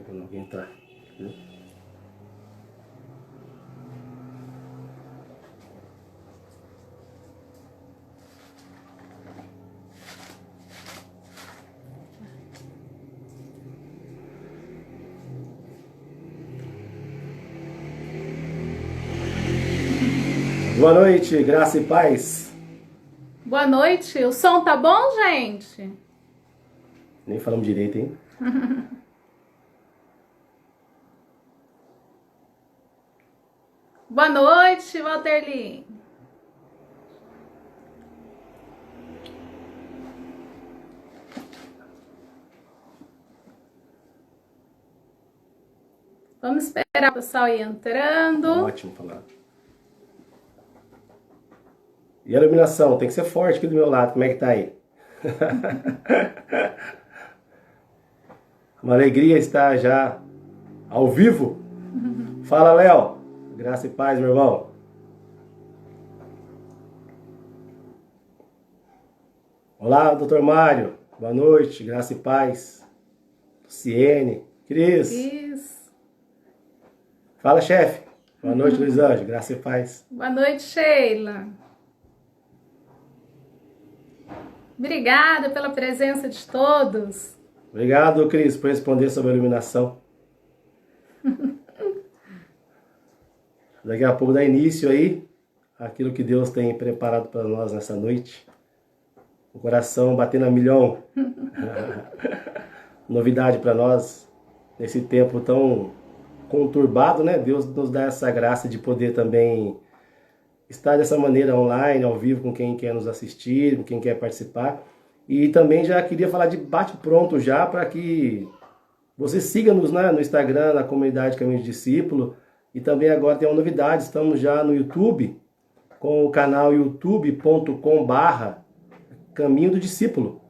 Quando alguém entrar. Boa noite, graça e paz. Boa noite, o som tá bom, gente? Nem falamos direito, hein? Boa noite, Walterli. Vamos esperar o pessoal ir entrando. Ótimo falar. E a iluminação? Tem que ser forte aqui do meu lado. Como é que tá aí? Uma alegria estar já ao vivo. Fala, Léo. Graça e paz, meu irmão. Olá, doutor Mário. Boa noite, graça e paz. Luciene. Cris. Isso. Fala, chefe. Boa noite, Luiz Anjo. Graça e paz. Boa noite, Sheila. Obrigada pela presença de todos. Obrigado, Cris, por responder sobre a iluminação. Daqui a pouco dá início aí aquilo que Deus tem preparado para nós nessa noite. O coração batendo a milhão. Novidade para nós nesse tempo tão conturbado, né? Deus nos dá essa graça de poder também estar dessa maneira online, ao vivo, com quem quer nos assistir, com quem quer participar. E também já queria falar de bate-pronto já, para que você siga-nos, né, no Instagram, na comunidade Caminho de Discípulo. E também agora tem uma novidade, estamos já no YouTube, com o canal youtube.com/Caminho do Discípulo.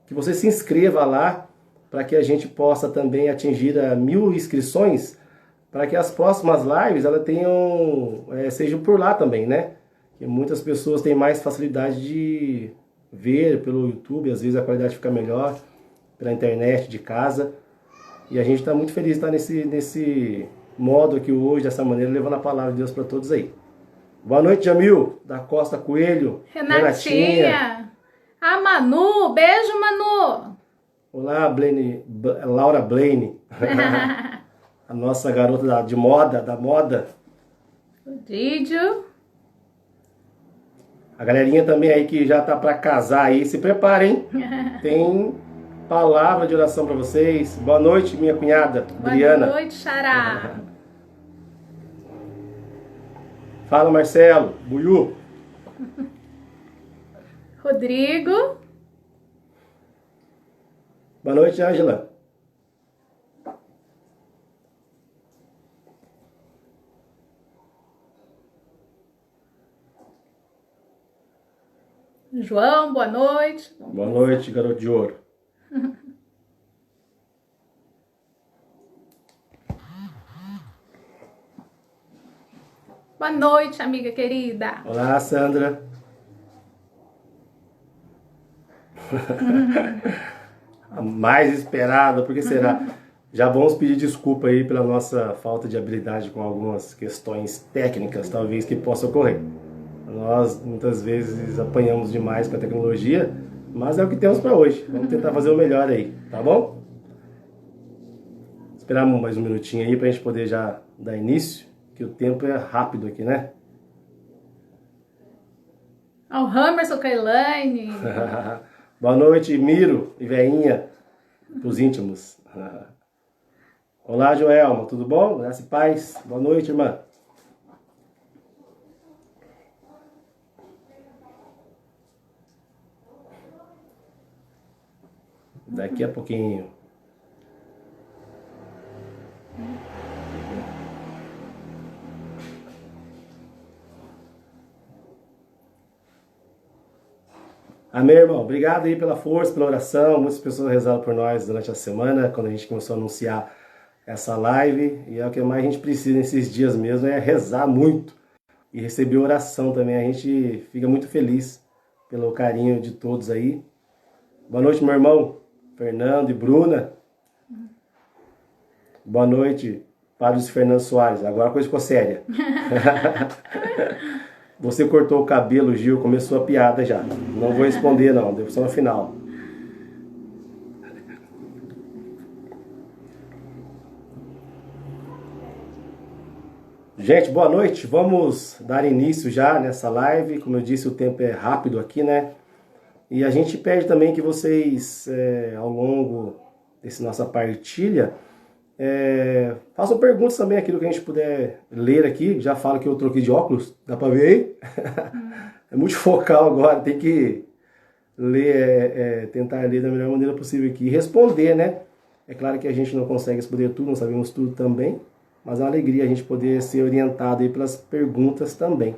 Que você se inscreva lá, para que a gente possa também atingir 1000 inscrições, para que as próximas lives elas sejam por lá também, né? Que muitas pessoas têm mais facilidade de ver pelo YouTube, às vezes a qualidade fica melhor, pela internet de casa. E a gente está muito feliz de estar nesse modo aqui hoje, dessa maneira, levando a palavra de Deus para todos aí. Boa noite, Jamil, da Costa Coelho, Renatinha. A Manu, beijo, Manu. Olá, Laura Blaine, a nossa garota da moda. O Didio. A galerinha também aí que já tá para casar aí, se preparem, tem palavra de oração para vocês. Boa noite, minha cunhada, Adriana. Boa noite, Xará. Fala, Marcelo, Buiú. Rodrigo. Boa noite, Ângela. João, boa noite. Boa noite, garoto de ouro. Boa noite, amiga querida. Olá, Sandra. A mais esperada, por que será? Já vamos pedir desculpa aí pela nossa falta de habilidade com algumas questões técnicas, talvez, que possa ocorrer. Nós, muitas vezes, apanhamos demais com a tecnologia, mas é o que temos para hoje. Vamos tentar fazer o melhor aí, tá bom? Esperar mais um minutinho aí para a gente poder já dar início, que o tempo é rápido aqui, né? Ao Hamerson Kailane. Boa noite, Miro e Veinha, pros íntimos. Olá, Joelma, tudo bom? Graça e paz. Boa noite, irmã. Daqui a pouquinho. Amém, irmão. Obrigado aí pela força, pela oração. Muitas pessoas rezaram por nós durante a semana, quando a gente começou a anunciar essa live. E é o que mais a gente precisa nesses dias mesmo, é rezar muito. E receber oração também. A gente fica muito feliz pelo carinho de todos aí. Boa noite, meu irmão Fernando e Bruna. Boa noite, Padre Fernando Soares. Agora a coisa ficou séria. Você cortou o cabelo, Gil, começou a piada já. Não vou responder não, deu só no final. Gente, boa noite. Vamos dar início já nessa live. Como eu disse, o tempo é rápido aqui, né? E a gente pede também que vocês, ao longo dessa nossa partilha, façam perguntas também, aquilo que a gente puder ler aqui. Já falo que eu troquei de óculos, dá pra ver aí? É multifocal agora, tem que ler, tentar ler da melhor maneira possível aqui e responder, né? É claro que a gente não consegue responder tudo, não sabemos tudo também, mas é uma alegria a gente poder ser orientado aí pelas perguntas também.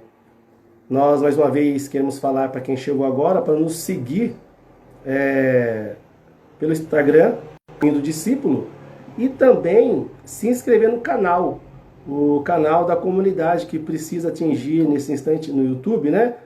Nós, mais uma vez, queremos falar para quem chegou agora, para nos seguir pelo Instagram, do Discípulo, e também se inscrever no canal, o canal da comunidade que precisa atingir nesse instante no YouTube, né?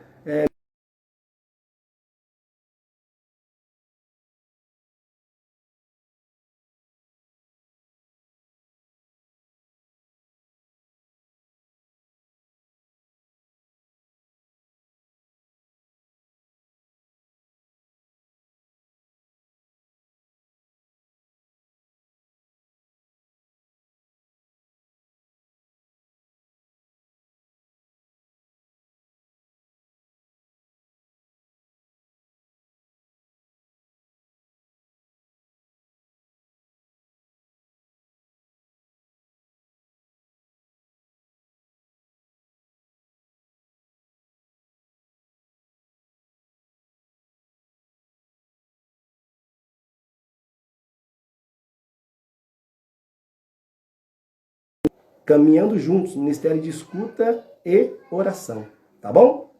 Caminhando juntos, ministério de escuta e oração, tá bom?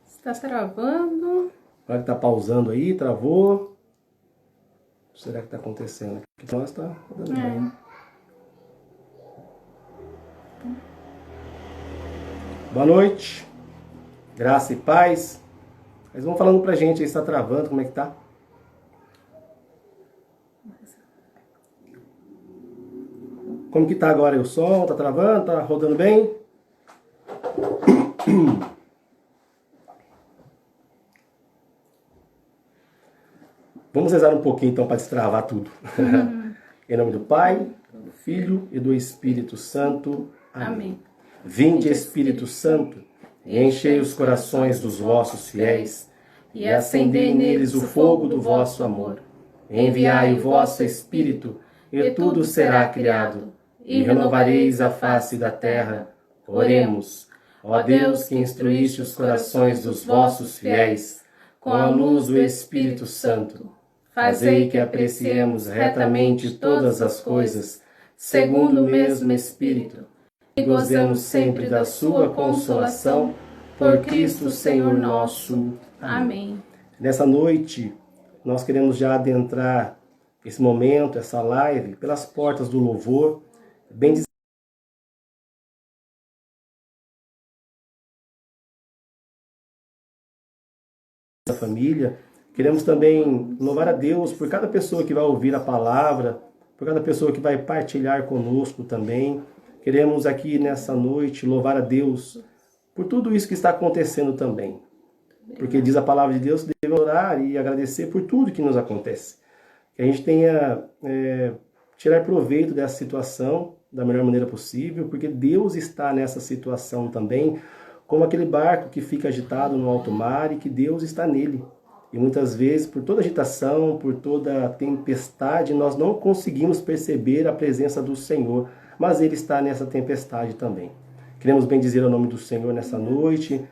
Está travando. Olha que tá pausando aí, travou. Será que tá acontecendo? Aqui nós tá dando bem. Boa noite, graça e paz. Mas vão falando pra gente aí, está travando, como é que tá? Como que tá agora o som? Tá travando? Tá rodando bem? Vamos rezar um pouquinho então para destravar tudo. Em nome do Pai, do Filho e do Espírito Santo. Amém. Vinde, Espírito Santo, e enchei os corações dos vossos fiéis, e acendei neles o fogo do vosso amor. Enviai o vosso Espírito, e tudo será criado, e renovareis a face da terra. Oremos. Ó Deus, que instruíste os corações dos vossos fiéis, com a luz do Espírito Santo, fazei que apreciemos retamente todas as coisas, segundo o mesmo Espírito, e gozemos sempre da sua consolação, por Cristo Senhor nosso. Amém. Nessa noite, nós queremos já adentrar esse momento, essa live, pelas portas do louvor, bem da família. Queremos também louvar a Deus por cada pessoa que vai ouvir a palavra, por cada pessoa que vai partilhar conosco também. Queremos aqui nessa noite louvar a Deus por tudo isso que está acontecendo também. Porque diz a palavra de Deus que devemos orar e agradecer por tudo que nos acontece. Que a gente tenha, tirar proveito dessa situação da melhor maneira possível, porque Deus está nessa situação também, como aquele barco que fica agitado no alto mar e que Deus está nele. E muitas vezes, por toda agitação, por toda tempestade, nós não conseguimos perceber a presença do Senhor, mas Ele está nessa tempestade também. Queremos bendizer o nome do Senhor nessa noite,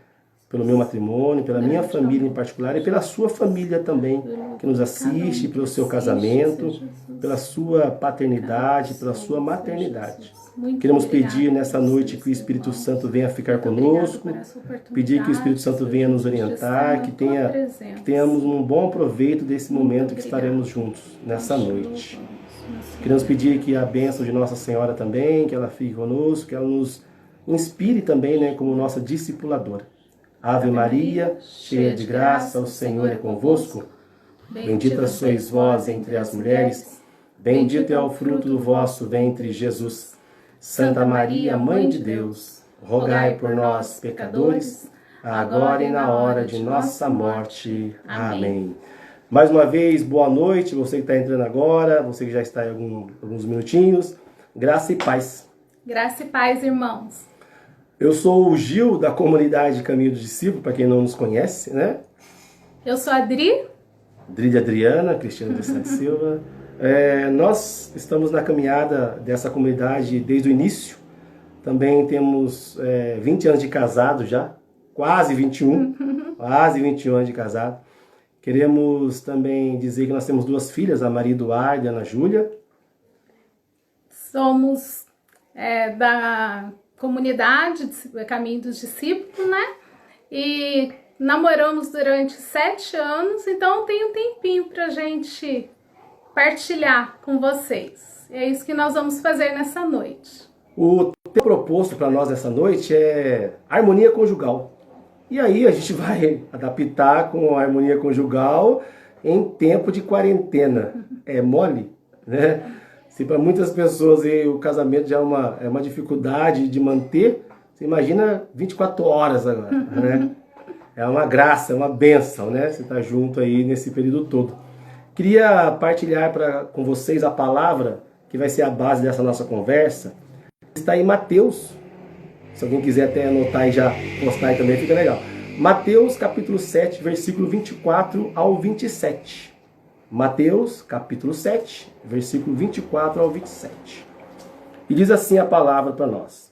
pelo meu matrimônio, pela minha família em particular e pela sua família também, que nos assiste, pelo seu casamento, pela sua paternidade, pela sua maternidade. Queremos pedir nessa noite que o Espírito Santo venha ficar conosco, pedir que o Espírito Santo venha nos orientar, que tenhamos um bom proveito desse momento que estaremos juntos nessa noite. Queremos pedir que a bênção de Nossa Senhora também, que ela fique conosco, que ela nos inspire também, né, como nossa discipuladora. Ave Maria, cheia de graça, o Senhor é convosco. Bendita sois vós entre as mulheres, Bendito é o fruto do vosso ventre, Jesus. Santa Maria, Mãe de Deus, rogai por nós, pecadores, agora e na hora de nossa morte. Amém. Mais uma vez, boa noite, você que está entrando agora, você que já está em alguns minutinhos. Graça e paz. Graça e paz, irmãos. Eu sou o Gil, da comunidade Caminho do Discípulo, para quem não nos conhece, né? Eu sou a Adri. Adri de Adriana, Cristiana de Santa Silva. Nós estamos na caminhada dessa comunidade desde o início. Também temos 20 anos de casado já, quase 21, quase 21 anos de casado. Queremos também dizer que nós temos duas filhas, a Maria Eduarda e a Ana Júlia. Somos da comunidade Caminho dos Discípulos, né? E namoramos durante 7 anos, então tem um tempinho pra gente partilhar com vocês. E é isso que nós vamos fazer nessa noite. O tema proposto para nós nessa noite é harmonia conjugal. E aí a gente vai adaptar com a harmonia conjugal em tempo de quarentena. É mole, né? Se para muitas pessoas o casamento já é uma dificuldade de manter, você imagina 24 horas agora, né? É uma graça, é uma bênção, né? Você está junto aí nesse período todo. Queria partilhar com vocês a palavra que vai ser a base dessa nossa conversa. Está em Mateus. Se alguém quiser até anotar e já postar aí também, fica legal. Mateus capítulo 7, versículo 24 ao 27. Mateus capítulo 7, versículo 24 ao 27. E diz assim a palavra para nós.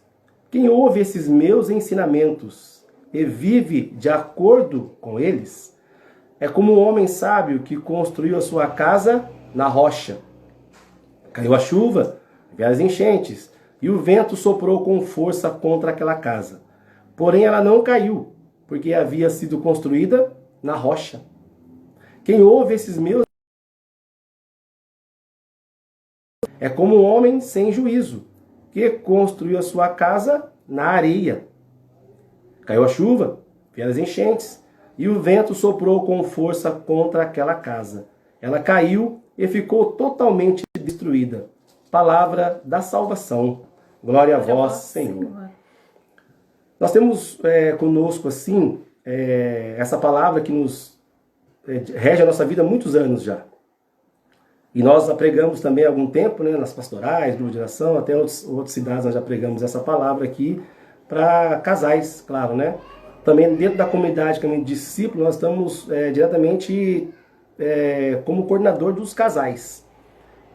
Quem ouve esses meus ensinamentos e vive de acordo com eles, é como um homem sábio que construiu a sua casa na rocha. Caiu a chuva, veio as enchentes, e o vento soprou com força contra aquela casa. Porém ela não caiu, porque havia sido construída na rocha. Quem ouve esses meus é como um homem sem juízo, que construiu a sua casa na areia. Caiu a chuva, vieram as enchentes, e o vento soprou com força contra aquela casa. Ela caiu e ficou totalmente destruída. Palavra da salvação. Glória a vós, Senhor. Nós temos conosco, assim, essa palavra que nos rege a nossa vida há muitos anos já. E nós a pregamos também há algum tempo, né, nas pastorais, grupo de oração, até outras cidades nós já pregamos essa palavra aqui para casais, claro, né? Também dentro da comunidade Caminho de Discípulo, nós estamos diretamente como coordenador dos casais.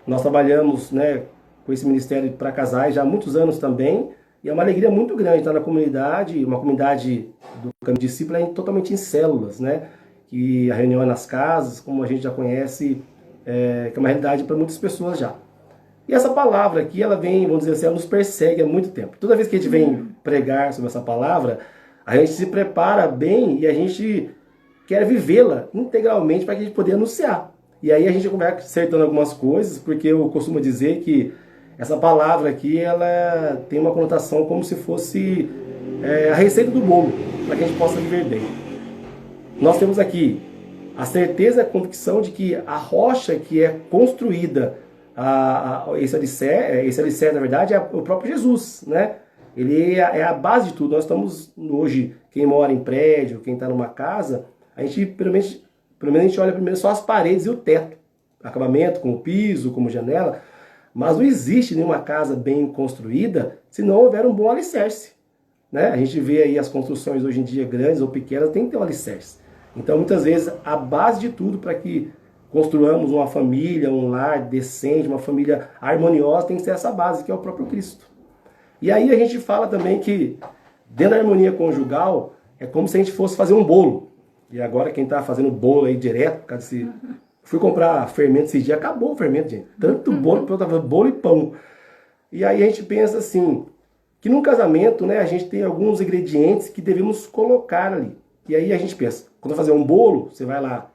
Nós trabalhamos, né, com esse ministério para casais já há muitos anos também, e é uma alegria muito grande estar na comunidade, uma comunidade do Caminho de Discípulo totalmente em células, né? Que a reunião é nas casas, como a gente já conhece, que é uma realidade para muitas pessoas já. E essa palavra aqui, ela vem, vamos dizer assim, ela nos persegue há muito tempo. Toda vez que a gente vem pregar sobre essa palavra, a gente se prepara bem e a gente quer vivê-la integralmente para que a gente possa anunciar. E aí a gente vai acertando algumas coisas, porque eu costumo dizer que essa palavra aqui, ela tem uma conotação como se fosse a receita do bolo, para que a gente possa viver bem. Nós temos aqui a certeza e a convicção de que a rocha que é construída, esse alicerce, na verdade, é o próprio Jesus, né? Ele é a base de tudo. Nós estamos hoje, quem mora em prédio, quem está numa casa, a gente, pelo menos a gente olha primeiro só as paredes e o teto, acabamento, como piso, como janela, mas não existe nenhuma casa bem construída se não houver um bom alicerce, né? A gente vê aí as construções hoje em dia, grandes ou pequenas, tem que ter um alicerce. Então, muitas vezes, a base de tudo para que construamos uma família, um lar decente, uma família harmoniosa, tem que ser essa base, que é o próprio Cristo. E aí a gente fala também que, dentro da harmonia conjugal, é como se a gente fosse fazer um bolo. E agora quem está fazendo bolo aí direto, por causa desse... Fui comprar fermento esse dia, acabou o fermento, gente. Tanto bolo, eu tava bolo e pão. E aí a gente pensa assim, que num casamento, né, a gente tem alguns ingredientes que devemos colocar ali. E aí a gente pensa, quando fazer um bolo, você vai lá,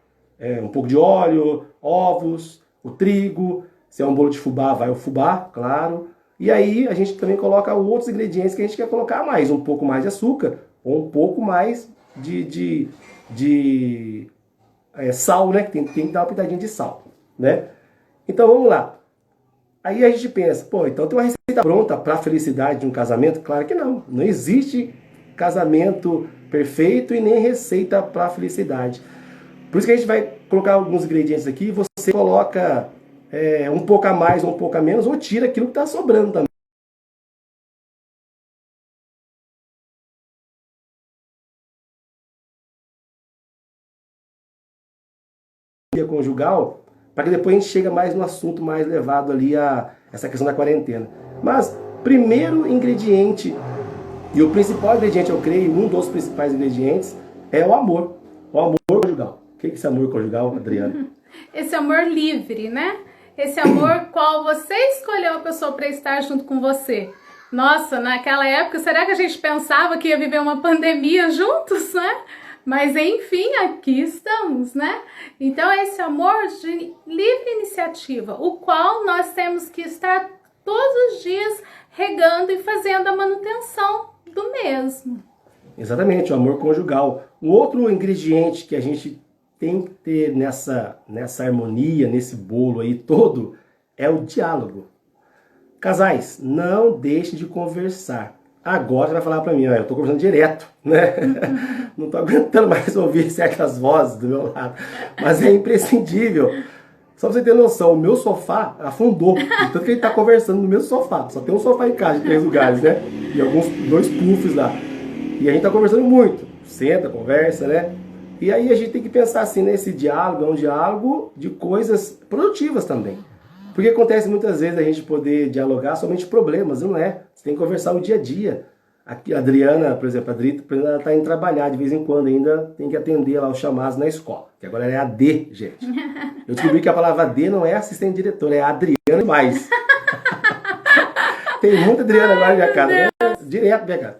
um pouco de óleo, ovos, o trigo, se é um bolo de fubá, vai o fubá, claro. E aí a gente também coloca outros ingredientes que a gente quer colocar mais, um pouco mais de açúcar, ou um pouco mais de sal, né? Que tem que dar uma pitadinha de sal, né? Então vamos lá. Aí a gente pensa, pô, então tem uma receita pronta para a felicidade de um casamento? Claro que não. Não existe casamento perfeito e nem receita para a felicidade. Por isso que a gente vai colocar alguns ingredientes aqui e você coloca um pouco a mais ou um pouco a menos, ou tira aquilo que está sobrando também. Conjugal, para que depois a gente chegue mais no assunto mais levado ali a essa questão da quarentena. Mas, primeiro ingrediente, e o principal ingrediente, eu creio, um dos principais ingredientes, é o amor. O amor conjugal. O que é esse amor conjugal, Adriana? Esse amor livre, né? Esse amor qual você escolheu a pessoa para estar junto com você. Nossa, naquela época, será que a gente pensava que ia viver uma pandemia juntos, né? Mas enfim, aqui estamos, né? Então esse amor de livre iniciativa, o qual nós temos que estar todos os dias regando e fazendo a manutenção do mesmo. Exatamente, o amor conjugal. Um outro ingrediente que a gente tem que ter nessa harmonia, nesse bolo aí todo, é o diálogo. Casais, não deixem de conversar. Agora você vai falar pra mim, ó, eu tô conversando direto, né? Não tô aguentando mais ouvir certas vozes do meu lado. Mas é imprescindível. Só pra você ter noção, o meu sofá afundou. Tanto que a gente tá conversando no mesmo sofá. Só tem um sofá em casa de 3 lugares, né? E alguns 2 puffs lá. E a gente tá conversando muito. Senta, conversa, né? E aí a gente tem que pensar assim, nesse diálogo, é um diálogo de coisas produtivas também. Porque acontece muitas vezes a gente poder dialogar somente problemas, não é? Você tem que conversar o dia a dia. Aqui, a Adriana, por exemplo, ela está indo trabalhar de vez em quando, ainda tem que atender lá os chamados na escola. Que agora é AD, gente. Eu descobri que a palavra AD não é assistente diretor, é Adriana mais. Tem muita Adriana agora na minha casa, né? Direto na minha casa.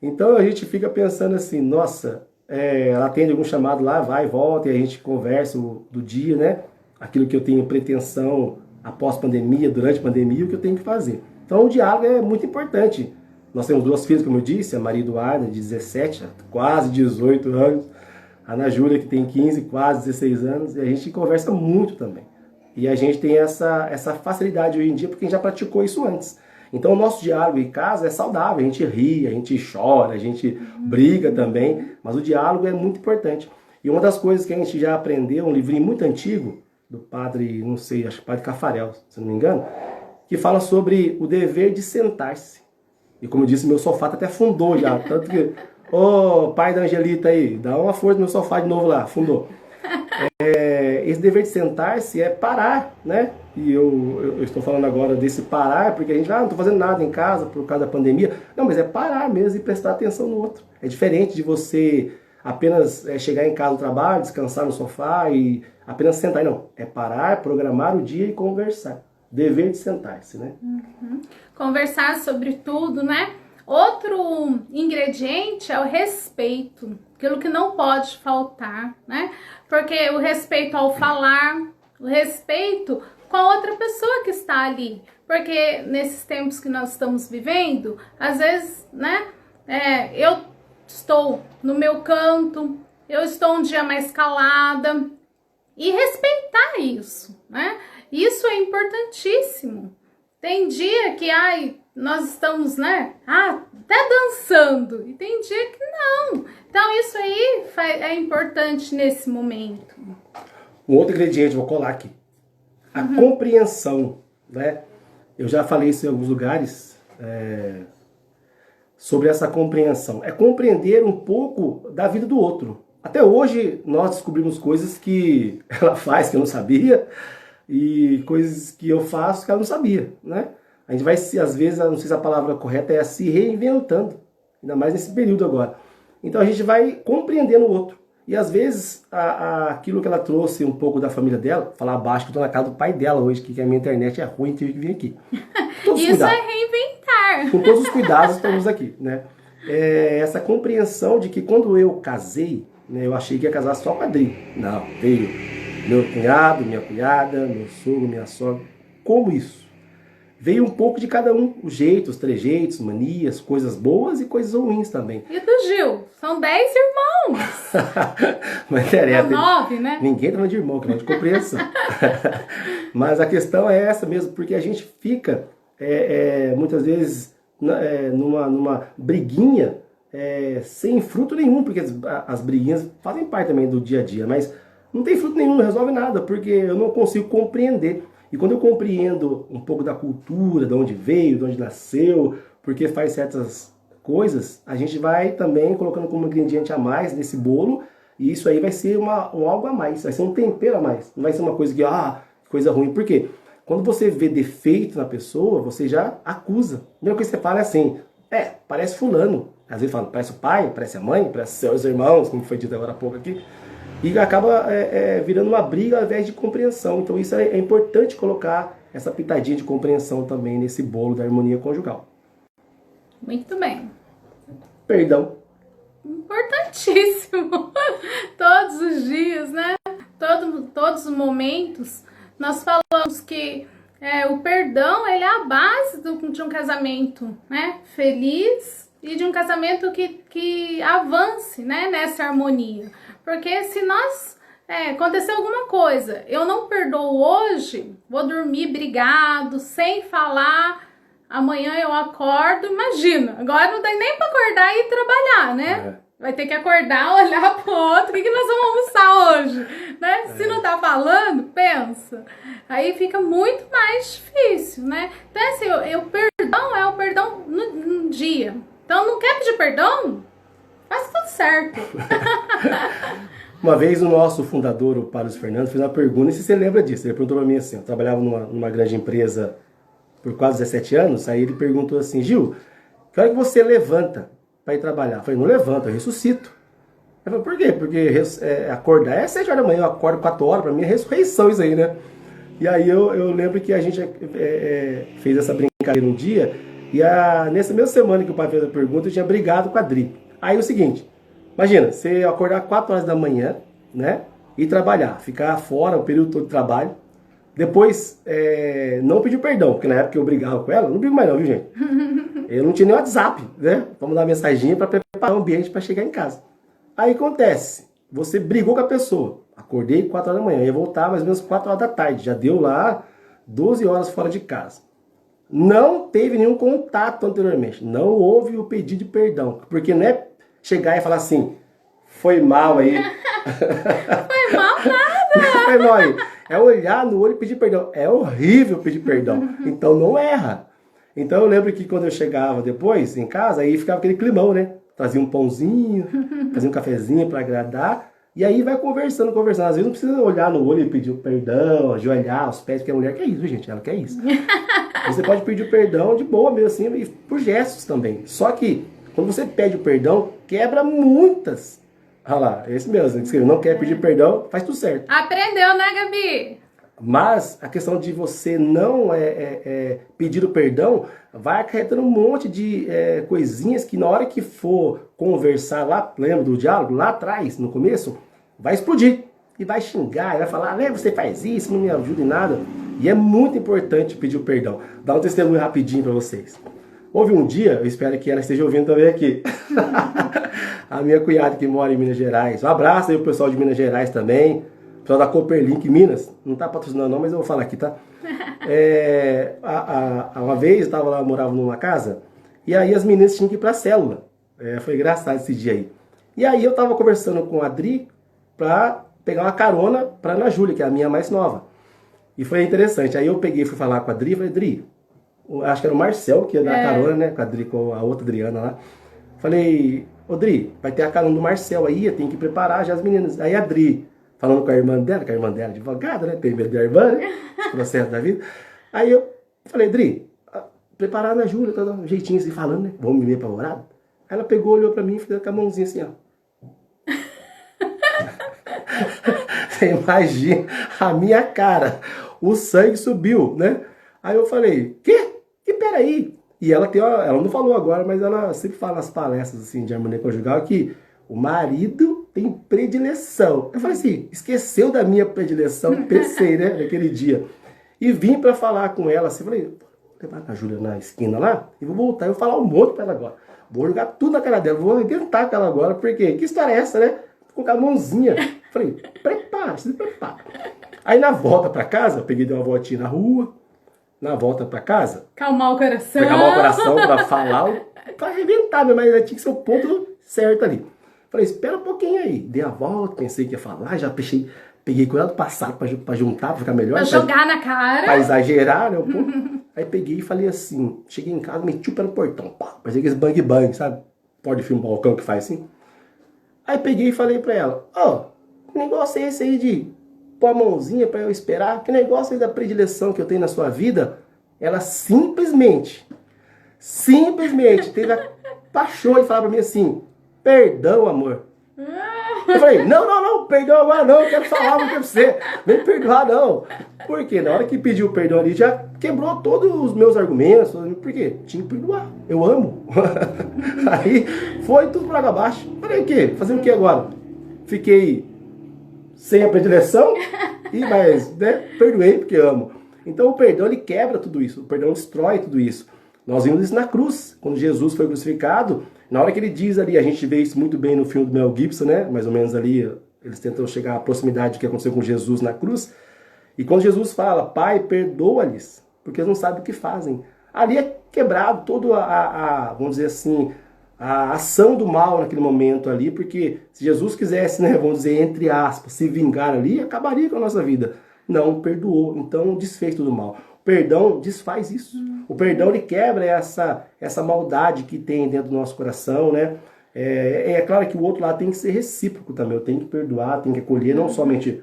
Então a gente fica pensando assim, nossa, ela atende algum chamado lá, vai e volta, e a gente conversa do dia, né? Aquilo que eu tenho pretensão após pandemia, durante a pandemia, o que eu tenho que fazer. Então o diálogo é muito importante. Nós temos 2 filhas, como eu disse, a Maria Eduarda, de 17, quase 18 anos, a Ana Júlia, que tem 15, quase 16 anos, e a gente conversa muito também. E a gente tem essa facilidade hoje em dia, porque a gente já praticou isso antes. Então o nosso diálogo em casa é saudável, a gente ri, a gente chora, a gente briga também, mas o diálogo é muito importante. E uma das coisas que a gente já aprendeu, um livrinho muito antigo, do padre, não sei, acho que padre Cafarel, se não me engano, que fala sobre o dever de sentar-se. E como eu disse, meu sofá até afundou já, tanto que, pai da Angelita aí, dá uma força no meu sofá de novo lá, afundou. Esse dever de sentar-se é parar, né? E eu estou falando agora desse parar, porque a gente, não estou fazendo nada em casa por causa da pandemia. Não, mas é parar mesmo e prestar atenção no outro. É diferente de você apenas chegar em casa do trabalho, descansar no sofá e apenas sentar. Não, é parar, programar o dia e conversar. Dever de sentar-se, né? Uhum. Conversar sobre tudo, né? Outro ingrediente é o respeito, aquilo que não pode faltar, né? Porque o respeito ao falar, o respeito com a outra pessoa que está ali. Porque nesses tempos que nós estamos vivendo, às vezes, né? Eu estou no meu canto, eu estou um dia mais calada, e respeitar isso, né? Isso é importantíssimo. Tem dia que, nós estamos, né, até dançando, e tem dia que não. Então isso aí é importante nesse momento. Um outro ingrediente, vou colar aqui. A compreensão, né? Eu já falei isso em alguns lugares, sobre essa compreensão. É compreender um pouco da vida do outro. Até hoje nós descobrimos coisas que ela faz que eu não sabia e coisas que eu faço que ela não sabia, né? A gente vai, às vezes, não sei se a palavra correta é se reinventando, ainda mais nesse período agora. Então a gente vai compreendendo o outro. E às vezes aquilo que ela trouxe um pouco da família dela, falar abaixo que eu tô na casa do pai dela hoje, que a minha internet é ruim, tive que vir aqui. Isso é reinventar. Com todos os cuidados estamos aqui, né? Essa compreensão de que quando eu casei, né, eu achei que ia casar só com a Adri. Não, veio meu cunhado, minha cunhada, meu sogro, minha sogra. Como isso? veio um pouco de cada um, os jeitos, trejeitos, manias, coisas boas e coisas ruins também. E do Gil? São 10 irmãos. Não interessa. 9, né? Ninguém tá falando de irmão, que não é de compreensão. Mas a questão é essa mesmo, porque a gente fica, muitas vezes, numa briguinha sem fruto nenhum, porque as briguinhas fazem parte também do dia a dia, mas não tem fruto nenhum, não resolve nada, porque eu não consigo compreender. E quando eu compreendo um pouco da cultura, de onde veio, de onde nasceu, porque faz certas coisas, a gente vai também colocando como ingrediente a mais nesse bolo, e isso aí vai ser um algo a mais, vai ser um tempero a mais. Não vai ser uma coisa que, coisa ruim. Por quê? Quando você vê defeito na pessoa, você já acusa. A primeira coisa que você fala é assim, parece fulano. Às vezes fala, parece o pai, parece a mãe, parece seus irmãos, como foi dito agora há pouco aqui. E acaba virando uma briga ao invés de compreensão. Então isso é importante colocar essa pitadinha de compreensão também nesse bolo da harmonia conjugal. Muito bem. Perdão. Importantíssimo. Todos os dias, né? Todos os momentos, nós falamos que o perdão, ele é a base de um casamento, né? Feliz e de um casamento que avance, né? Nessa harmonia. Porque se nós acontecer alguma coisa, eu não perdoo hoje, vou dormir brigado, sem falar, amanhã eu acordo, imagina, agora não dá nem para acordar e ir trabalhar, né? Vai ter que acordar, olhar pro outro, o que nós vamos almoçar hoje, né? Se não tá falando, pensa. Aí fica muito mais difícil, né? Então assim, o perdão é o perdão no dia. Então não quer pedir perdão? Faz tudo certo. Uma vez o nosso fundador, o Paulo Fernando, fez uma pergunta, e se você lembra disso, ele perguntou para mim assim, eu trabalhava numa grande empresa por quase 17 anos, aí ele perguntou assim, Gil, que hora que você levanta para ir trabalhar? Eu falei, não levanto, eu ressuscito. Ele falou, por quê? Porque acordar é 7 horas da manhã, eu acordo 4 horas, para mim é ressurreição isso aí, né? E aí eu lembro que a gente fez essa brincadeira um dia, e nessa mesma semana que o pai fez a pergunta, eu tinha brigado com a Dri. Aí é o seguinte, imagina, você acordar 4 horas da manhã, né, e trabalhar, ficar fora o período todo de trabalho, depois não pedir perdão, porque na época eu brigava com ela, não brigo mais não, viu gente? Eu não tinha nem WhatsApp, né, pra mandar uma mensaginha para preparar o ambiente para chegar em casa. Aí acontece, você brigou com a pessoa, acordei 4 horas da manhã, ia voltar mais ou menos 4 horas da tarde, já deu lá 12 horas fora de casa. Não teve nenhum contato anteriormente, não houve o pedido de perdão, porque não é chegar e falar assim, foi mal aí. Foi mal nada. Foi mal aí. É olhar no olho e pedir perdão. É horrível pedir perdão. Então não erra. Então eu lembro que quando eu chegava depois em casa, aí ficava aquele climão, né? Trazia um pãozinho, fazia um cafezinho para agradar. E aí vai conversando. Às vezes não precisa olhar no olho e pedir perdão, ajoelhar os pés, porque a mulher quer isso, gente. Ela quer isso. Você pode pedir o perdão de boa mesmo assim, e por gestos também. Só que quando você pede o perdão, quebra muitas. Olha lá, esse mesmo, que escreveu, não quer pedir perdão, faz tudo certo. Aprendeu, né, Gabi? Mas a questão de você não pedir o perdão vai acarretando um monte de coisinhas que na hora que for conversar lá, lembra do diálogo, lá atrás, no começo, vai explodir. E vai xingar, e vai falar, você faz isso, não me ajuda em nada. E é muito importante pedir o perdão. Dá um testemunho rapidinho para vocês. Houve um dia, eu espero que ela esteja ouvindo também aqui, a minha cunhada que mora em Minas Gerais. Um abraço aí pro pessoal de Minas Gerais também, pessoal da Cooperlink Minas, não tá patrocinando não, mas eu vou falar aqui, tá? Uma vez eu morava numa casa, e aí as meninas tinham que ir pra célula. Foi engraçado esse dia aí. E aí eu tava conversando com a Adri pra pegar uma carona pra Ana Júlia, que é a minha mais nova. E foi interessante, aí eu peguei e fui falar com a Adri, falei, Adri, acho que era o Marcel que ia dar a carona, né, com a outra Adriana lá. Falei, ô Dri, vai ter a carona do Marcel aí, tem que preparar já as meninas. Aí a Dri, falando com a irmã dela, que a irmã dela é advogada, né, tem medo da irmã, né, esse processo da vida. Aí eu falei, Dri, preparar na Júlia, tá, um jeitinho assim falando, né, vamos me ver apavorado. Aí ela pegou, olhou pra mim e fez com a mãozinha assim, ó. Você imagina a minha cara, o sangue subiu, né? Aí eu falei, quê? Que peraí. E ela não falou agora, mas ela sempre fala nas palestras assim, de harmonia conjugal que o marido tem predileção. Eu falei assim, esqueceu da minha predileção, pensei, né, naquele dia. E vim pra falar com ela assim, falei, levar a Júlia na esquina lá e vou voltar e vou falar um monte pra ela agora. Vou jogar tudo na cara dela, vou arrebentar com ela agora, porque que história é essa, né? Com a mãozinha. Falei, prepara, se prepara. Aí na volta pra casa, eu peguei, dei uma voltinha na rua, na volta pra casa. Calmar o coração. Calmar o coração pra falar, pra arrebentar, mas tinha que ser o ponto certo ali. Falei, espera um pouquinho aí. Dei a volta, pensei que ia falar, já peguei cuidado do passado pra juntar, pra ficar melhor. Pra jogar na cara. Pra exagerar, né? Aí peguei e falei assim, cheguei em casa, meti o pé no portão, pá, parecia aqueles bang, sabe? Pode filme balcão que faz assim. Aí peguei e falei pra ela, que negócio é esse aí de pôr a mãozinha pra eu esperar? Que negócio é da predileção que eu tenho na sua vida? Ela simplesmente teve a paixão de falar pra mim assim, perdão, amor. Eu falei, não, perdão agora não, eu quero falar muito pra você, nem perdoar não. Porque na hora que pediu perdão ali, já quebrou todos os meus argumentos, por quê? Tinha que perdoar, eu amo. Aí foi tudo por água abaixo. Falei, o quê? Fazer o que agora? Fiquei sem a predileção, mas né, perdoei porque amo. Então o perdão, ele quebra tudo isso, o perdão destrói tudo isso. Nós vimos isso na cruz, quando Jesus foi crucificado, na hora que ele diz ali, a gente vê isso muito bem no filme do Mel Gibson, né? Mais ou menos ali, eles tentam chegar à proximidade do que aconteceu com Jesus na cruz. E quando Jesus fala, Pai, perdoa-lhes, porque eles não sabem o que fazem. Ali é quebrado toda vamos dizer assim, a ação do mal naquele momento ali, porque se Jesus quisesse, né, vamos dizer, entre aspas, se vingar ali, acabaria com a nossa vida. Não, perdoou, então desfez tudo mal. O perdão desfaz isso. O perdão, ele quebra essa maldade que tem dentro do nosso coração, né? É claro que o outro lado tem que ser recíproco também. Eu tenho que perdoar, tenho que acolher, não somente,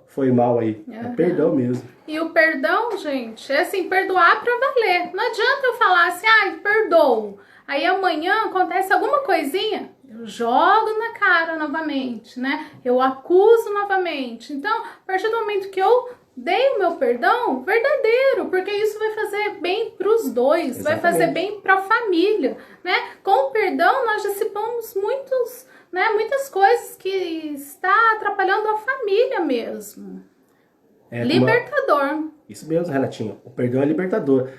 foi mal aí. É perdão mesmo. E o perdão, gente, é assim, perdoar pra valer. Não adianta eu falar assim, perdoo. Aí amanhã acontece alguma coisinha, eu jogo na cara novamente, né? Eu acuso novamente. Então, a partir do momento que eu dei o meu perdão verdadeiro, porque isso vai fazer bem para os dois, vai fazer bem para a família, né? Com o perdão nós dissipamos muitas coisas que está atrapalhando a família mesmo. Libertador. Isso mesmo, Renatinha. O perdão é libertador.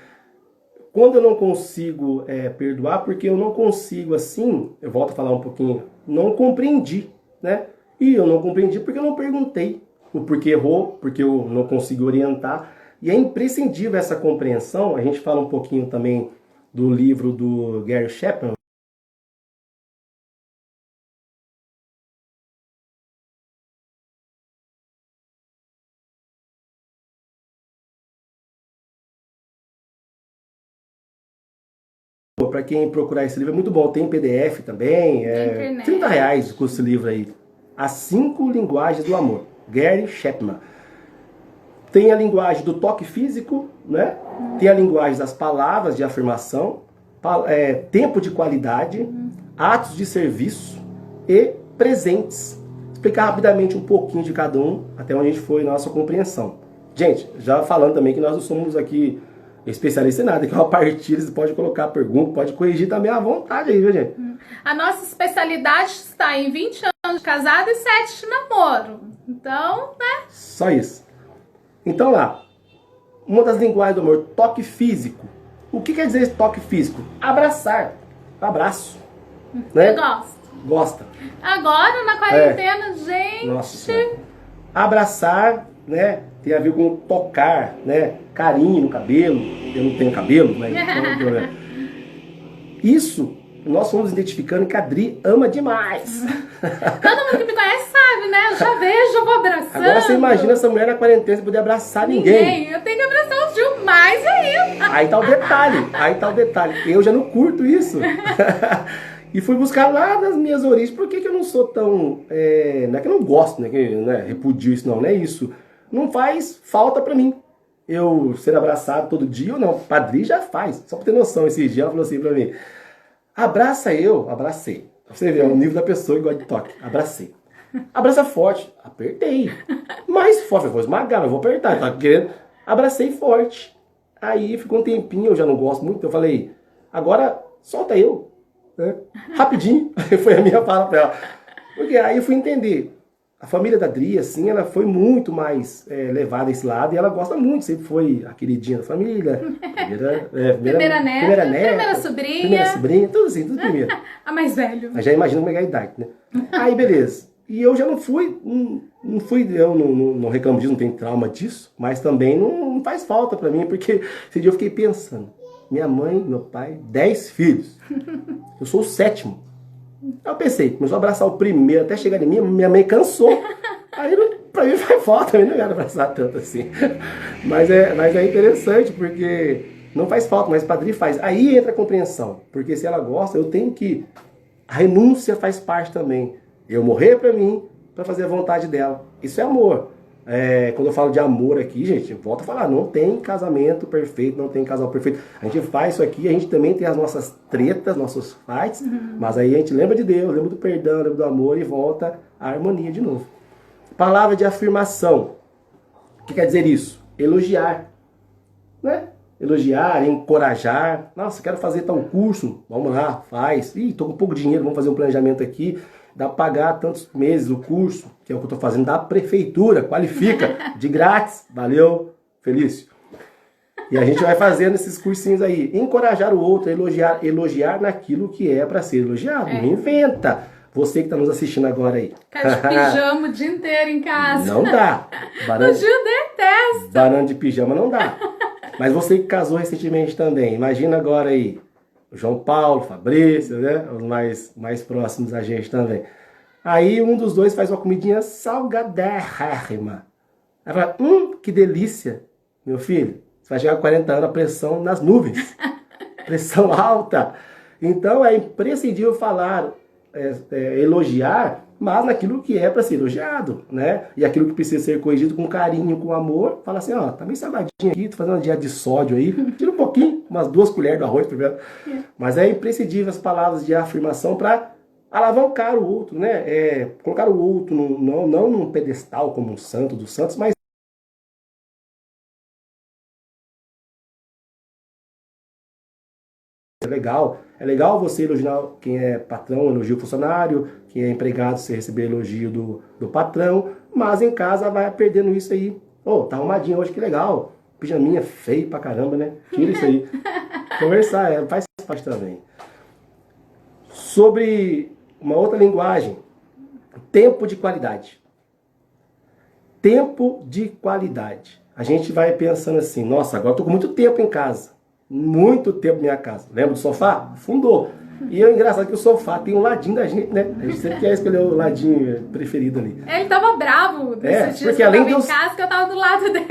Quando eu não consigo perdoar, porque eu não consigo assim, eu volto a falar um pouquinho, não compreendi, né? E eu não compreendi porque eu não perguntei. O porquê errou, porque eu não consigo orientar. E é imprescindível essa compreensão. A gente fala um pouquinho também do livro do Gary Chapman. Para quem procurar esse livro, é muito bom. Tem PDF também. R$30 com esse livro aí. As 5 linguagens do amor. Gary Chapman. Tem a linguagem do toque físico, né? Tem a linguagem das palavras de afirmação, tempo de qualidade, atos de serviço e presentes. Explicar rapidamente um pouquinho de cada um, até onde a gente foi na nossa compreensão. Gente, já falando também que nós não somos aqui especialistas em nada, que é uma partilha, você pode colocar pergunta, pode corrigir também à vontade aí, viu, gente? A nossa especialidade está em 20 anos de casado e 7 de namoro. Então, né? Só isso. Então lá, uma das linguagens do amor, toque físico. O que quer dizer esse toque físico? Abraçar. Abraço. Né? Eu gosto. Gosta. Agora, na quarentena, gente... Nossa, abraçar, né? Tem a ver com tocar, né? Carinho no cabelo. Eu não tenho cabelo, mas... Isso, nós fomos identificando que a Adri ama demais. Todo mundo que me conhece sabe, né? Eu já vejo, eu vou abraçando. Agora você imagina essa mulher na quarentena sem poder abraçar ninguém. Eu tenho que abraçar o Gil mais ainda. Aí tá o detalhe. Eu já não curto isso. E fui buscar lá das minhas origens. Por que eu não sou tão... não é que eu não gosto, né? Que, repudio isso, não é isso. Não faz falta pra mim. Eu ser abraçado todo dia ou não. Padri já faz. Só pra ter noção, esses dias ela falou assim pra mim. Abraça eu. Abracei. Você vê, é o nível da pessoa que gosta de toque. Abracei. Abraça forte. Apertei. Mais forte. Eu vou esmagar, não vou apertar. Tá querendo? Abracei forte. Aí ficou um tempinho, eu já não gosto muito. Eu falei, agora solta eu. Né? Rapidinho. Foi a minha fala pra ela. Porque aí eu fui entender. a família da Dri, assim, ela foi muito mais levada a esse lado e ela gosta muito, sempre foi a queridinha da família, Primeira neta, primeira sobrinha, tudo assim, tudo primeiro. A mais velho. Mas já imagina como é que é a idade, né? Aí, beleza. E eu já não fui, eu não reclamo disso, não tenho trauma disso, mas também não faz falta pra mim, porque esse dia eu fiquei pensando, minha mãe, meu pai, 10 filhos, eu sou o 7º. Aí eu pensei, começou a abraçar o primeiro, até chegar em mim, minha mãe cansou. Aí pra mim faz falta, também não quero abraçar tanto assim. Mas é interessante, porque não faz falta, mas Padre faz. Aí entra a compreensão, porque se ela gosta, eu tenho que... A renúncia faz parte também. Eu morrer pra mim, pra fazer a vontade dela. Isso é amor. Quando eu falo de amor aqui, gente, eu volto a falar, não tem casamento perfeito, não tem casal perfeito. A gente faz isso aqui, a gente também tem as nossas tretas, nossos fights, mas aí a gente lembra de Deus, lembra do perdão, lembra do amor e volta à harmonia de novo. Palavra de afirmação. O que quer dizer isso? Elogiar. Né? Elogiar, encorajar. Nossa, quero fazer tal curso. Vamos lá, faz. Ih, tô com pouco dinheiro, vamos fazer um planejamento aqui. Dá pra pagar tantos meses o curso, que é o que eu tô fazendo da prefeitura, qualifica, de grátis. Valeu, Felício. E a gente vai fazendo esses cursinhos aí. Encorajar o outro, elogiar naquilo que é para ser elogiado. Não inventa. Você que tá nos assistindo agora aí. Ficar de pijama o dia inteiro em casa. Não dá. O Gil detesta. Banana de pijama não dá. Mas você que casou recentemente também, imagina agora aí, o João Paulo, Fabrício, né? Os mais próximos a gente também. Aí um dos dois faz uma comidinha salgadérrima. Aí fala, que delícia, meu filho. Você vai chegar com 40 anos, a pressão nas nuvens. Pressão alta. Então é imprescindível falar, elogiar, mas naquilo que é para ser elogiado, né? E aquilo que precisa ser corrigido com carinho, com amor, fala assim, ó, tá meio salgadinho aqui, tô fazendo uma dieta de sódio aí, tira um pouquinho, umas 2 colheres do arroz primeiro. Mas é imprescindível as palavras de afirmação para alavancar o outro, né? Colocar o outro não num pedestal como um santo dos santos, mas é legal você elogiar quem é patrão, elogia o funcionário, quem é empregado, você receber elogio do patrão, mas em casa vai perdendo isso aí. Tá arrumadinho hoje, que legal. Pijaminha feio pra caramba, né? Tira isso aí. Conversar, faz parte também. Sobre uma outra linguagem, tempo de qualidade. Tempo de qualidade. A gente vai pensando assim, nossa, agora eu tô com muito tempo em casa. Muito tempo na minha casa. Lembra do sofá? Fundou. E é engraçado que o sofá tem um ladinho da gente, né? A gente sempre quer escolher o ladinho preferido ali. Ele tava bravo nesses dias porque que eu além tava de em casa, que eu tava do lado dele.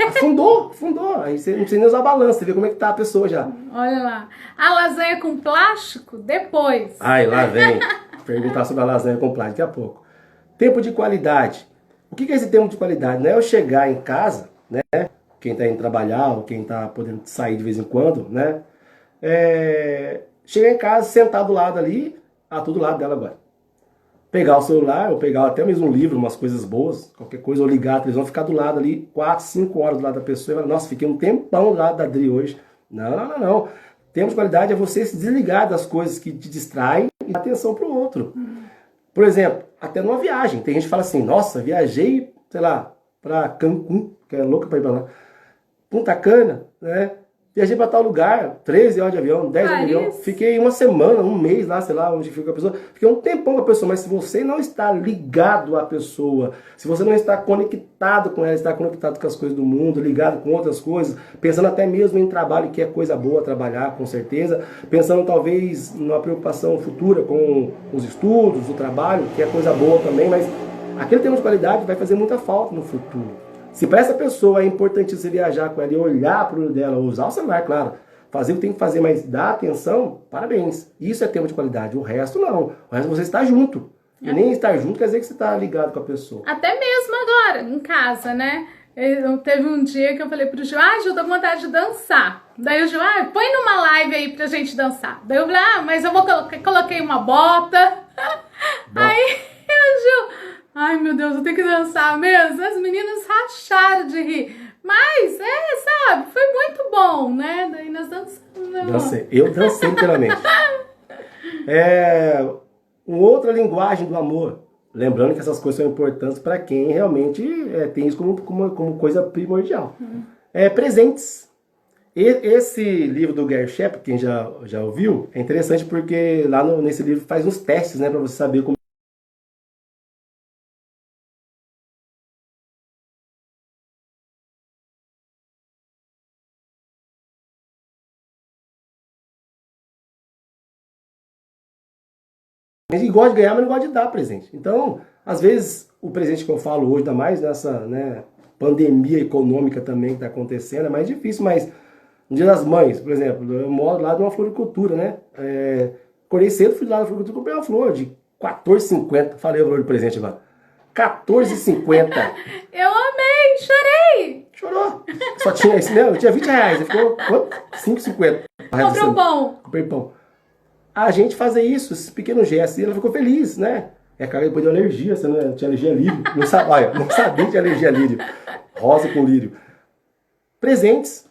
Fundou. Aí você não precisa nem usar balança, você vê como é que tá a pessoa já. Olha lá. A lasanha com plástico, depois. Ai, lá vem. Perguntar sobre a lasanha com plástico daqui a pouco. Tempo de qualidade. O que é esse tempo de qualidade? Não é eu chegar em casa, né? Quem tá indo trabalhar ou quem tá podendo sair de vez em quando, né? Chegar em casa, sentar do lado ali, tô do lado dela agora. Pegar o celular, ou pegar até mesmo um livro, umas coisas boas, qualquer coisa, ou ligar a televisão, ficar do lado ali, 4, 5 horas do lado da pessoa, e falar, nossa, fiquei um tempão do lado da Adri hoje. Não. Tempo de qualidade é você se desligar das coisas que te distraem e dar atenção pro outro. Por exemplo, até numa viagem, tem gente que fala assim, nossa, viajei, sei lá, pra Cancún, que é louca pra ir pra lá. Punta Cana, né? Viajei para tal lugar, 13 horas de avião, 10 horas de avião. Fiquei uma semana, um mês lá, sei lá, onde fica a pessoa. Fiquei um tempão com a pessoa, mas se você não está ligado à pessoa, se você não está conectado com ela, está conectado com as coisas do mundo, ligado com outras coisas, pensando até mesmo em trabalho, que é coisa boa trabalhar, com certeza, pensando talvez numa preocupação futura com os estudos, o trabalho, que é coisa boa também, mas aquele tempo de qualidade vai fazer muita falta no futuro. Se para essa pessoa é importante você viajar com ela e olhar para o olho dela, usar o celular, claro, fazer o que tem que fazer, mas dar atenção, parabéns. Isso é tempo de qualidade. O resto não. O resto você está junto. E nem estar junto quer dizer que você está ligado com a pessoa. Até mesmo agora, em casa, né? Teve um dia que eu falei pro Gil, Gil, tô com vontade de dançar. Daí o Gil, põe numa live aí pra gente dançar. Daí eu falei, mas eu vou coloquei uma bota. Aí o Gil... Ai, meu Deus, eu tenho que dançar mesmo. As meninas racharam de rir. Mas, sabe, foi muito bom, né? Daí nós dançamos. Eu dancei inteiramente. Uma outra linguagem do amor. Lembrando que essas coisas são importantes para quem realmente tem isso como coisa primordial. Presentes. Esse livro do Gary Chapman, quem já ouviu, é interessante porque lá nesse livro faz uns testes, né, para você saber como. A gente gosta de ganhar, mas não gosta de dar presente. Então, às vezes, o presente que eu falo hoje, ainda mais nessa, né, pandemia econômica também que está acontecendo, é mais difícil, mas no Dia das Mães, por exemplo, eu moro lá de uma floricultura, né? Acordei cedo, fui lá na floricultura e comprei uma flor de R$14,50. Falei o valor do presente agora. R$14,50. Eu amei, chorei. Chorou. Só tinha esse mesmo, eu tinha R$20. Ficou quanto? R$5,50. Comprou pão. Comprei pão. A gente fazer isso, esses pequenos gestos, e ela ficou feliz, né? Cara, depois deu alergia, você não tinha alergia a lírio. Não sabia que tinha alergia a lírio. Rosa com lírio. Presentes.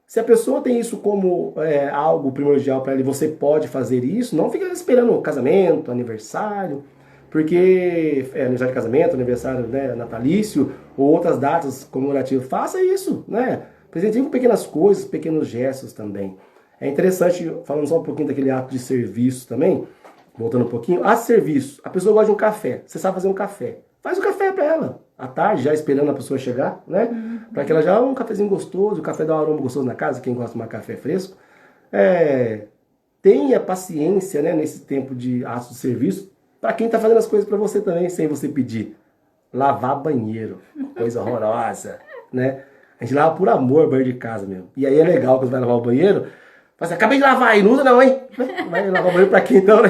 Se a pessoa tem isso como algo primordial para ela e você pode fazer isso, não fica esperando casamento, aniversário, porque aniversário de casamento, aniversário, né, natalício, ou outras datas comemorativas. Faça isso, né? Presenteie com pequenas coisas, pequenos gestos também. É interessante, falando só um pouquinho daquele ato de serviço também, voltando um pouquinho, ato de serviço. A pessoa gosta de um café, você sabe fazer um café. Faz o café para ela, à tarde, já esperando a pessoa chegar, né? Para que ela já um cafezinho gostoso, o café dá um aroma gostoso na casa, quem gosta de tomar café fresco. Tenha paciência, né, nesse tempo de ato de serviço, para quem está fazendo as coisas para você também, sem você pedir. Lavar banheiro, coisa horrorosa, né? A gente lava por amor o banheiro de casa mesmo. E aí é legal quando vai lavar o banheiro. Fala assim, acabei de lavar aí, não usa não, hein? Vai lavar o banheiro pra quê então, né?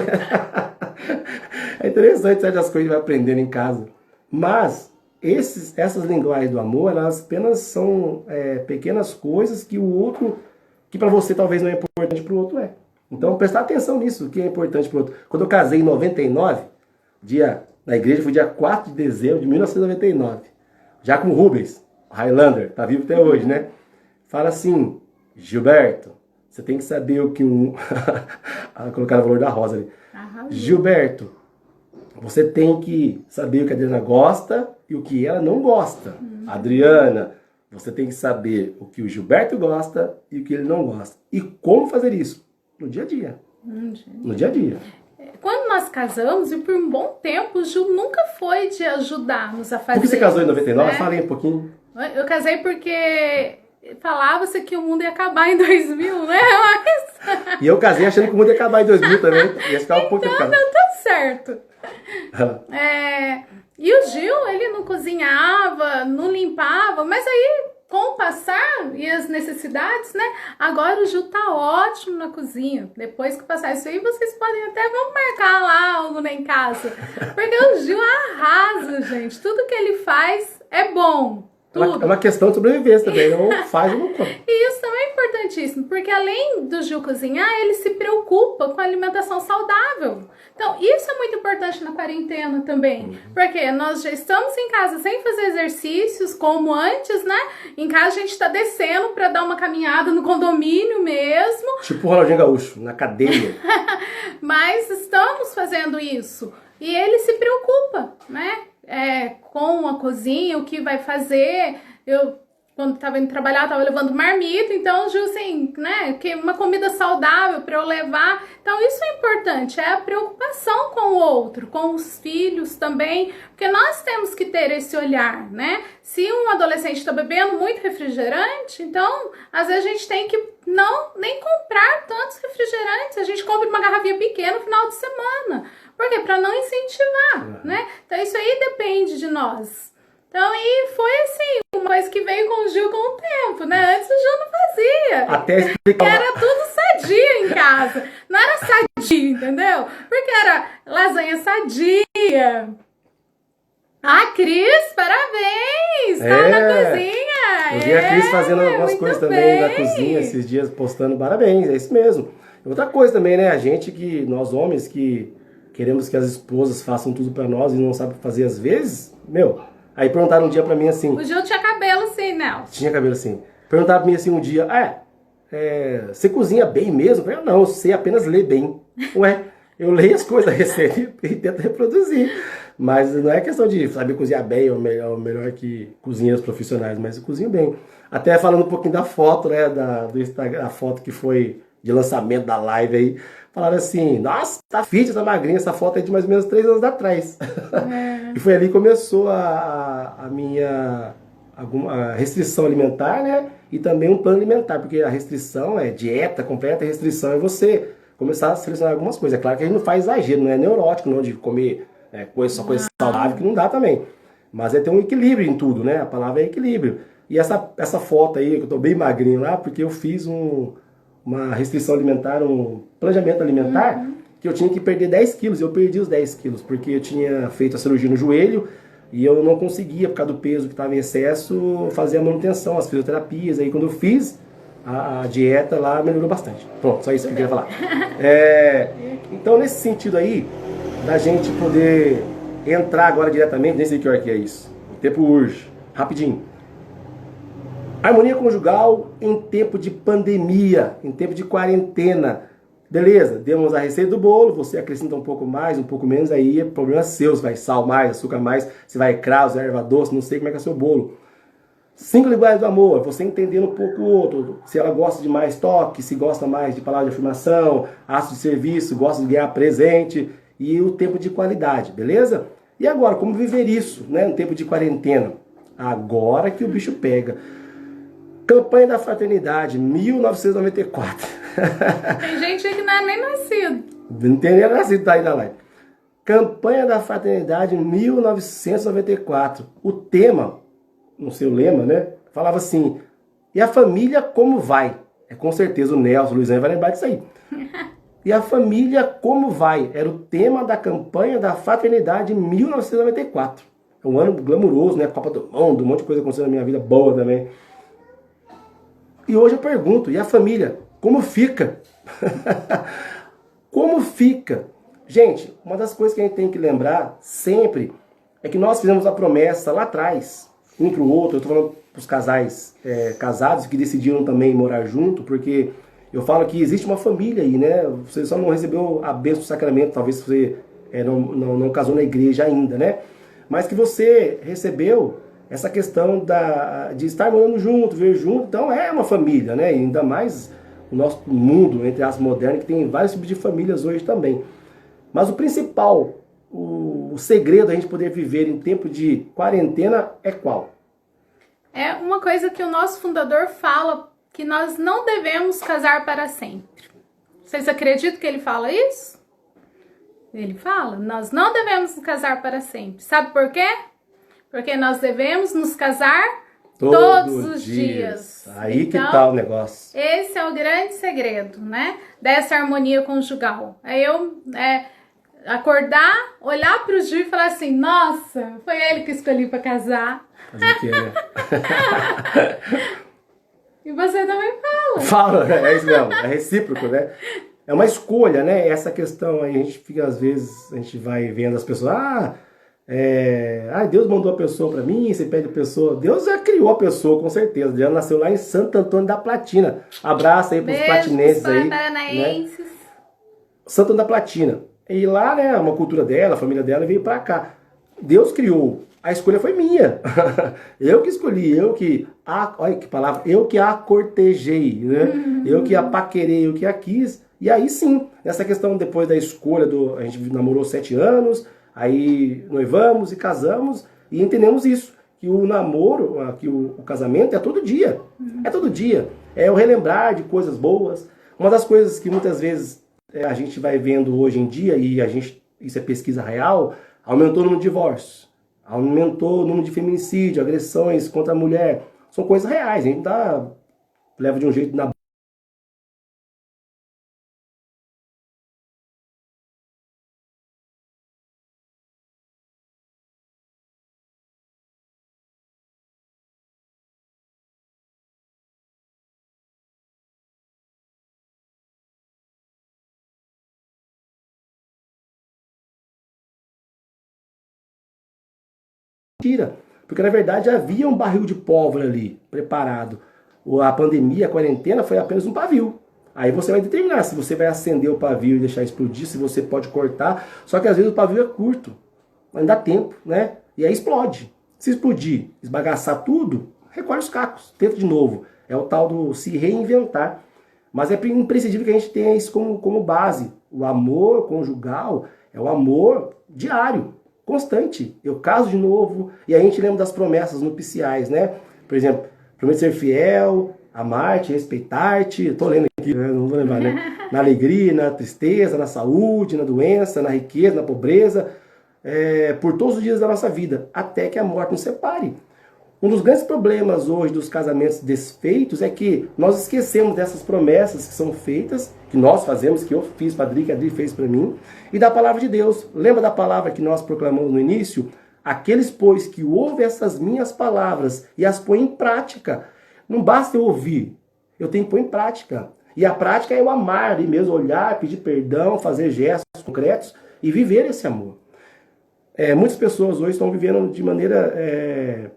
É interessante certas coisas que a gente vai aprendendo em casa. Mas essas linguagens do amor, elas apenas são pequenas coisas que o outro, que pra você talvez não é importante, pro outro é. Então prestar atenção nisso, o que é importante pro outro. Quando eu casei em 99, na igreja foi dia 4 de dezembro de 1999. Já com o Rubens, Highlander, tá vivo até hoje, né? Fala assim, Gilberto, você tem que saber o que colocaram o valor da rosa ali. Gilberto, você tem que saber o que a Adriana gosta e o que ela não gosta. Adriana, você tem que saber o que o Gilberto gosta e o que ele não gosta. E como fazer isso? No dia a dia. No dia a dia. Quando nós casamos, e por um bom tempo, o Gil nunca foi de ajudar-nos a fazer. Por que você casou em 99? Né? Fala aí um pouquinho. Eu casei porque falava-se que o mundo ia acabar em 2000, né? E eu casei achando que o mundo ia acabar em 2000 também. Ia ficar um pouco então, deu tudo certo. E o Gil, ele não cozinhava, não limpava, mas aí, com o passar e as necessidades, né? Agora o Gil tá ótimo na cozinha. Depois que passar isso aí, vocês podem vamos marcar lá algo em casa. Porque o Gil arrasa, gente. Tudo que ele faz é bom. Tudo. É uma questão de sobrevivência também, não faz ou não come. E isso também é importantíssimo, porque além do Gil cozinhar, ele se preocupa com a alimentação saudável. Então, isso é muito importante na quarentena também, porque nós já estamos em casa sem fazer exercícios como antes, né? Em casa a gente tá descendo para dar uma caminhada no condomínio mesmo. Tipo o Ronaldinho Gaúcho, na cadeia. Mas estamos fazendo isso. E ele se preocupa, né? Com a cozinha, o que vai fazer. Eu, quando estava indo trabalhar, estava levando marmita, então, Gil, assim, né, que uma comida saudável para eu levar. Então, isso é importante, é a preocupação com o outro, com os filhos também, porque nós temos que ter esse olhar, né? Se um adolescente está bebendo muito refrigerante, então, às vezes a gente tem que nem comprar tantos refrigerantes, a gente compra uma garrafinha pequena no final de semana. Por quê? Para não incentivar, né? Então isso aí depende de nós. Então, e foi assim, uma coisa que veio com o Gil com o tempo, né? Antes o Gil não fazia. Até explicar. Era tudo sadio em casa. Não era sadio, entendeu? Porque era lasanha sadia. Cris, parabéns! Tá na cozinha! Eu vi a Cris fazendo algumas coisas também na cozinha esses dias, postando parabéns, é isso mesmo. Outra coisa também, né? Nós homens que queremos que as esposas façam tudo pra nós e não sabem fazer às vezes, aí perguntaram um dia pra mim assim... O Gil tinha cabelo assim, Nelson. Tinha cabelo assim. Perguntaram pra mim assim um dia, você cozinha bem mesmo? Eu falei, não, eu sei apenas ler bem. Eu leio as coisas, recebo e tento reproduzir. Mas não é questão de saber cozinhar bem ou melhor que cozinheiros profissionais, mas eu cozinho bem. Até falando um pouquinho da foto, né, do Instagram, a foto que foi de lançamento da live aí, falaram assim, nossa, tá fit, tá magrinha, essa foto é de mais ou menos 3 anos atrás. É. E foi ali que começou a minha a restrição alimentar, né, e também um plano alimentar, porque a restrição é dieta completa, a restrição é você começar a selecionar algumas coisas. É claro que a gente não faz exagero, não é neurótico, não, de comer só coisa saudável, que não dá também. Mas é ter um equilíbrio em tudo, né? A palavra é equilíbrio. E essa foto aí, que eu tô bem magrinho lá, porque eu fiz uma restrição alimentar, um planejamento alimentar, que eu tinha que perder 10 quilos. Eu perdi os 10 quilos, porque eu tinha feito a cirurgia no joelho e eu não conseguia, por causa do peso que estava em excesso, fazer a manutenção, as fisioterapias. Aí quando eu fiz a dieta lá, melhorou bastante. Pronto, só isso que eu queria falar. Então, nesse sentido aí, da gente poder entrar agora diretamente, nem sei que hora que é isso. O tempo urge. Rapidinho. Harmonia conjugal em tempo de pandemia, em tempo de quarentena. Beleza, demos a receita do bolo, você acrescenta um pouco mais, um pouco menos, aí é problema seu, se vai sal mais, açúcar mais, se vai cravo, se vai erva doce, não sei como é que é o seu bolo. 5 linguagens do amor, você entendendo um pouco o outro, se ela gosta de mais toque, se gosta mais de palavra de afirmação, ato de serviço, gosta de ganhar presente e o tempo de qualidade, beleza? E agora, como viver isso, né, no tempo de quarentena? Agora que o bicho pega. Campanha da Fraternidade, 1994. Tem gente aí que não é nem nascido. Não tem nem nascido, tá aí na live. Campanha da Fraternidade, 1994. O tema, no seu lema, né, falava assim, e a família como vai? É com certeza o Nelson, o Luizinho vai lembrar disso aí. E a família como vai? Era o tema da campanha da Fraternidade, 1994. É um ano glamuroso, né, Copa do Mundo, um monte de coisa acontecendo na minha vida boa também. E hoje eu pergunto, e a família, como fica? Como fica? Gente, uma das coisas que a gente tem que lembrar sempre é que nós fizemos a promessa lá atrás, um para o outro, eu estou falando para os casais casados que decidiram também morar junto, porque eu falo que existe uma família aí, né? Você só não recebeu a bênção do sacramento, talvez você não casou na igreja ainda, né? Mas que você recebeu essa questão de estar morando junto, ver junto, então é uma família, né? E ainda mais o nosso mundo, entre as modernas, que tem vários tipos de famílias hoje também. Mas o principal, o segredo da gente poder viver em tempo de quarentena é qual? É uma coisa que o nosso fundador fala, que nós não devemos casar para sempre. Vocês acreditam que ele fala isso? Ele fala, nós não devemos nos casar para sempre. Sabe por quê? Porque nós devemos nos casar todos os dias. Aí então, que tá o negócio. Esse é o grande segredo, né? Dessa harmonia conjugal. É eu acordar, olhar para o Gil e falar assim, nossa, foi ele que escolhi para casar. Fazer o quê, né? E você também fala. Fala, é isso mesmo, é recíproco, né? É uma escolha, né? Essa questão aí, a gente fica, às vezes, a gente vai vendo as pessoas, Deus mandou a pessoa pra mim, você pede a pessoa. Deus já criou a pessoa, com certeza. Ela nasceu lá em Santo Antônio da Platina. Abraço aí pros platinenses aí. Né? Santo Antônio da Platina. E lá, né, uma cultura dela, a família dela veio pra cá. Deus criou. A escolha foi minha. Eu que escolhi, olha que palavra, eu que a cortejei, né? Eu que a paquerei, eu que a quis. E aí sim, nessa questão depois da escolha, a gente namorou 7 anos, aí noivamos e casamos e entendemos isso, que o namoro, que o casamento é todo dia. É todo dia. É o relembrar de coisas boas. Uma das coisas que muitas vezes a gente vai vendo hoje em dia, e isso é pesquisa real, aumentou o número de divórcios, aumentou o número de feminicídio, agressões contra a mulher. São coisas reais, a gente leva de um jeito na mentira, porque na verdade havia um barril de pólvora ali, preparado. A pandemia, a quarentena foi apenas um pavio. Aí você vai determinar se você vai acender o pavio e deixar explodir, se você pode cortar, só que às vezes o pavio é curto. ainda dá tempo, né? E aí explode. Se explodir, esbagaçar tudo, recolhe os cacos, tenta de novo. É o tal do se reinventar. Mas é imprescindível que a gente tenha isso como base. O amor conjugal é o amor diário, constante. Eu caso de novo, e a gente lembra das promessas nupciais, né? Por exemplo, prometo ser fiel, amar-te, respeitar-te. Eu tô lendo aqui, né? Não vou lembrar, né? Na alegria, na tristeza, na saúde, na doença, na riqueza, na pobreza, por todos os dias da nossa vida, até que a morte nos separe. Um dos grandes problemas hoje dos casamentos desfeitos é que nós esquecemos dessas promessas que são feitas, que nós fazemos, que eu fiz, Padre, que a Adri fez para mim, e da palavra de Deus. Lembra da palavra que nós proclamamos no início? Aqueles, pois, que ouvem essas minhas palavras e as põem em prática. Não basta eu ouvir, eu tenho que pôr em prática. E a prática é eu amar ali mesmo, olhar, pedir perdão, fazer gestos concretos e viver esse amor. Muitas pessoas hoje estão vivendo de maneira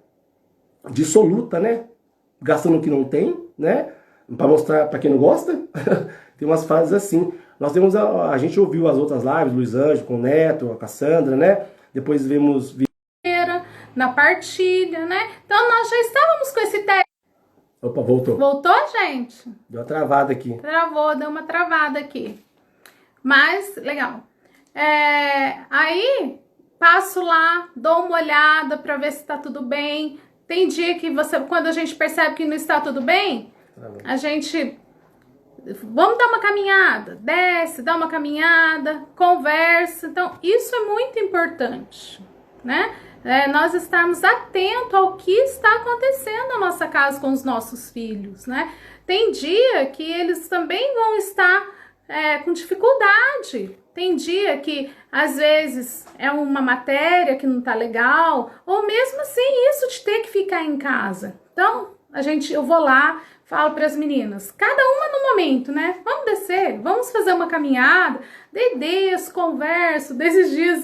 dissoluta, né? Gastando o que não tem, né? Para mostrar para quem não gosta. Tem umas frases assim. Nós temos a gente ouviu as outras lives, Luiz Anjo com o Neto, a Cassandra, né? Depois vemos na partilha, né? Então nós já estávamos com esse teste. Opa, voltou. Voltou, gente? Deu uma travada aqui. Travou, deu uma travada aqui. Mas, legal. Aí, passo lá, dou uma olhada para ver se tá tudo bem. Tem dia que quando a gente percebe que não está tudo bem, a gente... Vamos dar uma caminhada. Desce, dá uma caminhada, conversa. Então, isso é muito importante, né? Nós estarmos atentos ao que está acontecendo na nossa casa com os nossos filhos, né? Tem dia que eles também vão estar com dificuldade. Tem dia que, às vezes, é uma matéria que não tá legal, ou mesmo assim, isso de ter que ficar em casa. Então, eu vou lá, falo para as meninas, cada uma no momento, né? Vamos descer, vamos fazer uma caminhada, desço, converso, desses dias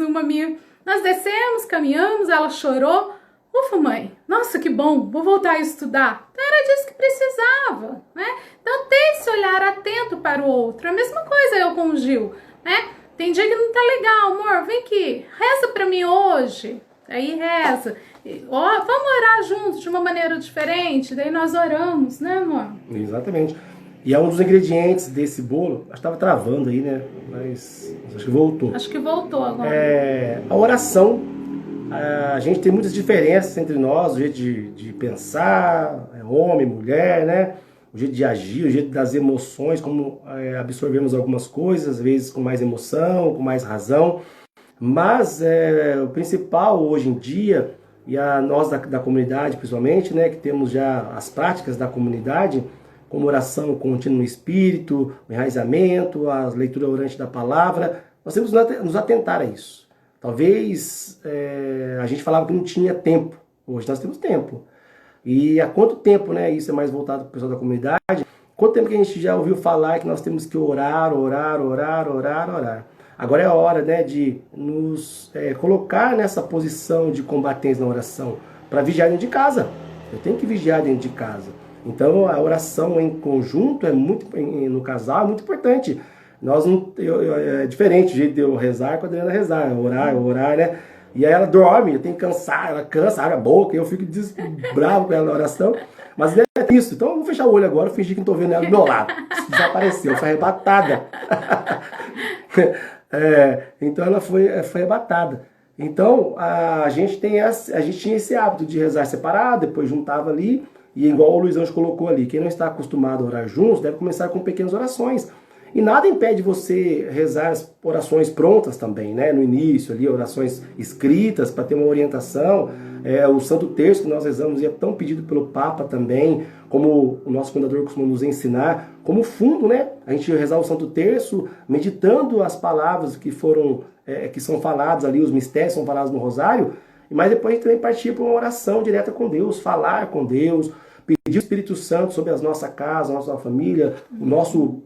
nós descemos, caminhamos, ela chorou. Ufa, mãe, nossa, que bom, vou voltar a estudar. Então, era disso que precisava, né? Então, ter esse olhar atento para o outro. A mesma coisa eu com o Gil, né? Tem dia que não tá legal, amor, vem aqui, reza pra mim hoje. Aí reza. Vamos orar juntos de uma maneira diferente. Daí nós oramos, né, amor? Exatamente. E é um dos ingredientes desse bolo. Acho que estava travando aí, né? Mas acho que voltou. Acho que voltou agora. A oração. A gente tem muitas diferenças entre nós, o jeito de pensar, homem, mulher, né? O jeito de agir, o jeito das emoções, como absorvemos algumas coisas, às vezes com mais emoção, com mais razão. Mas o principal hoje em dia, e nós da comunidade principalmente, né, que temos já as práticas da comunidade, como oração contínua no espírito, o enraizamento, a leitura orante da palavra, nós temos que nos atentar a isso. Talvez a gente falava que não tinha tempo, hoje nós temos tempo. E há quanto tempo, né, isso é mais voltado para o pessoal da comunidade, quanto tempo que a gente já ouviu falar que nós temos que orar. Agora é a hora, né, de nos colocar nessa posição de combatentes na oração, para vigiar dentro de casa. Eu tenho que vigiar dentro de casa. Então a oração em conjunto, no casal, é muito importante. É diferente o jeito de eu rezar com a Adriana rezar, orar, né? E aí ela dorme, eu tenho que cansar, ela cansa, abre a boca, eu fico bravo com ela na oração. Mas é isso, então eu vou fechar o olho agora, fingir que não estou vendo ela do meu lado. Desapareceu, foi arrebatada. Então ela foi arrebatada. Então a gente tinha esse hábito de rezar separado, depois juntava ali, e igual o Luiz Anjo colocou ali, quem não está acostumado a orar juntos deve começar com pequenas orações. E nada impede você rezar as orações prontas também, né? No início ali, orações escritas para ter uma orientação. O Santo Terço que nós rezamos e é tão pedido pelo Papa também, como o nosso fundador costuma nos ensinar, como fundo, né? A gente rezar o Santo Terço, meditando as palavras que são faladas ali, os mistérios são falados no Rosário, mas depois a gente também partir para uma oração direta com Deus, falar com Deus, pedir o Espírito Santo sobre a nossa casa, a nossa família, o nosso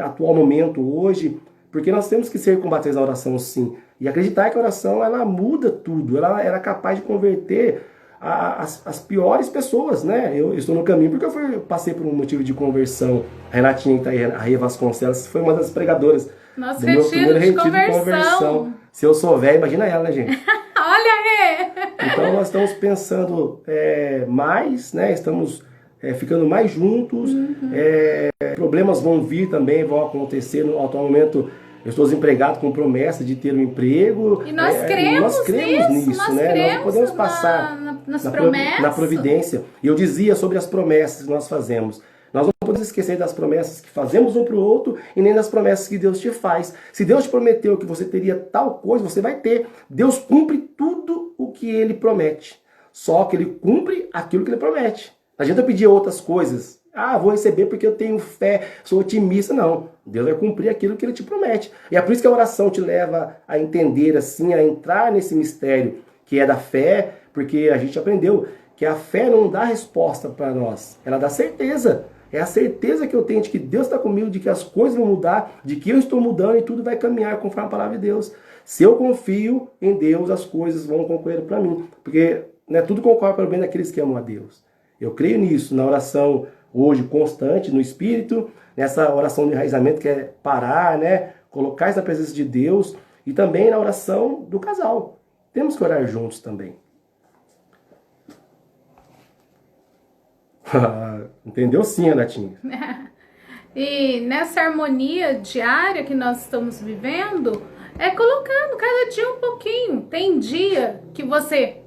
atual momento hoje, porque nós temos que ser combatentes na oração, sim, e acreditar que a oração ela muda tudo, ela é capaz de converter as piores pessoas, né? Eu estou no caminho porque eu passei por um motivo de conversão. A Renatinha, que tá aí, a Ria Vasconcelos, foi uma das pregadoras nosso do meu primeiro retiro de conversão. Se eu sou velho, imagina ela, né, gente? Olha aí! Então nós estamos pensando mais, né? Estamos ficando mais juntos. Problemas vão vir também, vão acontecer. No atual momento eu estou desempregado com promessa de ter um emprego. E nós cremos nisso, nós né? cremos nós não podemos passar nas promessas. Na providência. E eu dizia sobre as promessas que nós fazemos. Nós não podemos esquecer das promessas que fazemos um para o outro e nem das promessas que Deus te faz. Se Deus te prometeu que você teria tal coisa, você vai ter. Deus cumpre tudo o que Ele promete. Só que Ele cumpre aquilo que Ele promete. Não adianta pedir outras coisas. Ah, vou receber porque eu tenho fé, sou otimista. Não. Deus vai cumprir aquilo que Ele te promete. E é por isso que a oração te leva a entender assim, a entrar nesse mistério que é da fé, porque a gente aprendeu que a fé não dá resposta para nós, ela dá certeza. É a certeza que eu tenho de que Deus está comigo, de que as coisas vão mudar, de que eu estou mudando e tudo vai caminhar conforme a palavra de Deus. Se eu confio em Deus, as coisas vão concorrer para mim. Porque tudo concorre para o bem daqueles que amam a Deus. Eu creio nisso, na oração hoje constante, no Espírito, nessa oração de enraizamento que é parar, né? Colocar isso na presença de Deus e também na oração do casal. Temos que orar juntos também. Entendeu sim, Renatinha? E nessa harmonia diária que nós estamos vivendo, colocando cada dia um pouquinho. Tem dia que você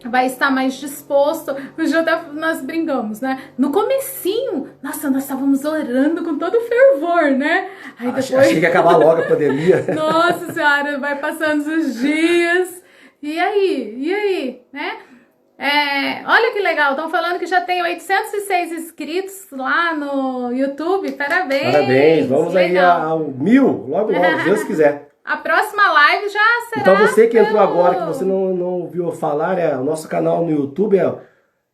vai estar mais disposto. Hoje nós brincamos, né? No comecinho, nossa, nós estávamos orando com todo fervor, né? Aí depois... Achei que ia acabar logo a pandemia. Nossa senhora, vai passando os dias. E aí, né? Olha que legal, estão falando que já tem 806 inscritos lá no YouTube. Parabéns! Parabéns! Vamos aí ao 1000, logo, se Deus quiser. A próxima live já será. Então você que entrou agora, que você não ouviu falar, o nosso canal no YouTube é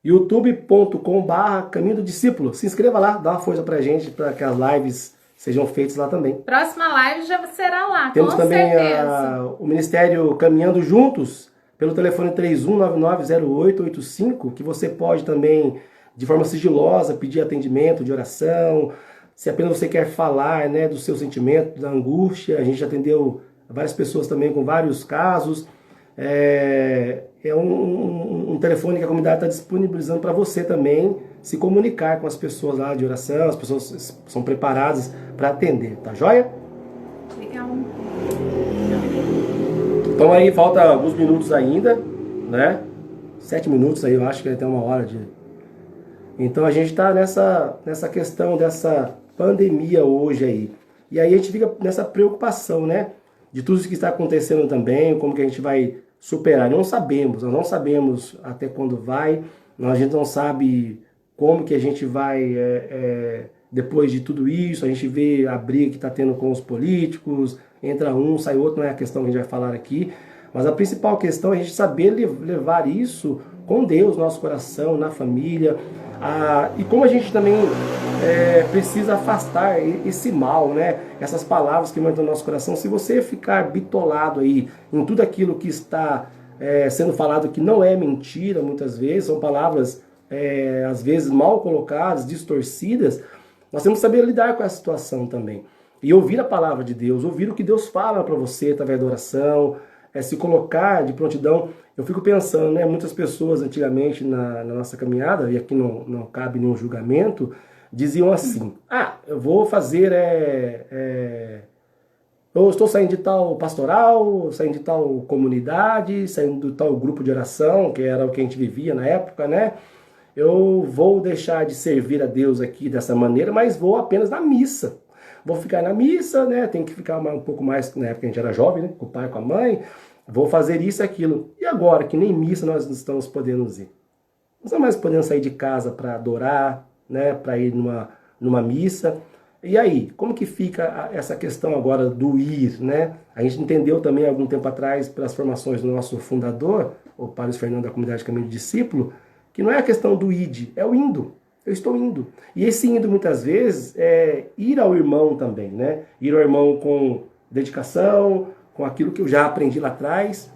youtube.com/Caminho do Discípulo. Se inscreva lá, dá uma força pra gente, para que as lives sejam feitas lá também. Próxima live já será lá, Temos com também certeza. O Ministério Caminhando Juntos, pelo telefone 31990885, que você pode também, de forma sigilosa, pedir atendimento de oração. Se apenas você quer falar, né, do seu sentimento, da angústia, a gente já atendeu várias pessoas também com vários casos. É um telefone que a comunidade está disponibilizando para você também se comunicar com as pessoas lá de oração, as pessoas são preparadas para atender, tá joia? Legal. Então aí falta alguns minutos ainda, né? 7 minutos aí, eu acho que até 1 hora de... Então a gente está nessa questão dessa pandemia hoje aí. E aí a gente fica nessa preocupação, né? De tudo isso que está acontecendo também, como que a gente vai superar. Nós não sabemos até quando vai, a gente não sabe como que a gente vai, depois de tudo isso, a gente vê a briga que está tendo com os políticos, entra um, sai outro, não é a questão que a gente vai falar aqui, mas a principal questão é a gente saber levar isso com Deus no nosso coração, na família, e como a gente também precisa afastar esse mal, né? Essas palavras que mandam no nosso coração. Se você ficar bitolado aí em tudo aquilo que está sendo falado que não é mentira, muitas vezes, são palavras às vezes mal colocadas, distorcidas, nós temos que saber lidar com essa situação também. E ouvir a palavra de Deus, ouvir o que Deus fala para você através da oração, se colocar de prontidão. Eu fico pensando, né, muitas pessoas antigamente na nossa caminhada, e aqui não cabe nenhum julgamento, diziam assim: eu vou fazer, eu estou saindo de tal pastoral, saindo de tal comunidade, saindo de tal grupo de oração, que era o que a gente vivia na época, né? Eu vou deixar de servir a Deus aqui dessa maneira, mas vou apenas na missa. Vou ficar na missa, né? Tem que ficar um pouco mais, na época a gente era jovem, né? Com o pai, com a mãe. Vou fazer isso e aquilo. E agora, que nem missa nós não estamos podendo ir. Não estamos mais podendo sair de casa para adorar, né? Para ir numa missa. E aí, como que fica essa questão agora do ir, né? A gente entendeu também algum tempo atrás, pelas formações do nosso fundador, o Padre Fernando da Comunidade Caminho do Discípulo, que não é a questão do id, é o indo. Eu estou indo. E esse indo, muitas vezes, é ir ao irmão também, né? Ir ao irmão com dedicação, com aquilo que eu já aprendi lá atrás,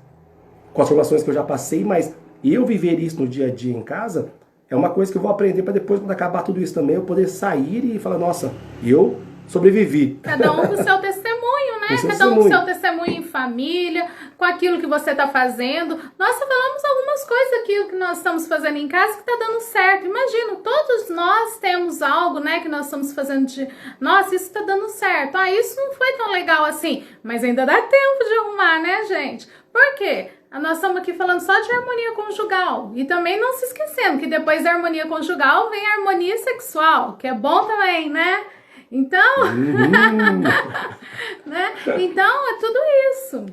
com as formações que eu já passei, mas eu viver isso no dia a dia em casa é uma coisa que eu vou aprender para depois, quando acabar tudo isso também, eu poder sair e falar: nossa, eu sobrevivi. Cada um com o seu testemunho, né? Cada um com o seu testemunho em família, com aquilo que você está fazendo. Nós só falamos algumas coisas daquilo que nós estamos fazendo em casa que está dando certo. Imagina, todos nós temos algo, né, que nós estamos fazendo de... Nossa, isso está dando certo. Ah, isso não foi tão legal assim. Mas ainda dá tempo de arrumar, né, gente? Por quê? Nós estamos aqui falando só de harmonia conjugal. E também não se esquecendo que depois da harmonia conjugal vem a harmonia sexual, que é bom também, né? Então, né? Então é tudo isso.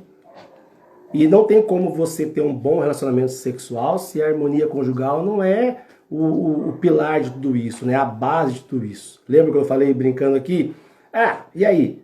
E não tem como você ter um bom relacionamento sexual se a harmonia conjugal não é o pilar de tudo isso, né? A base de tudo isso. Lembra que eu falei brincando aqui? Ah, e aí?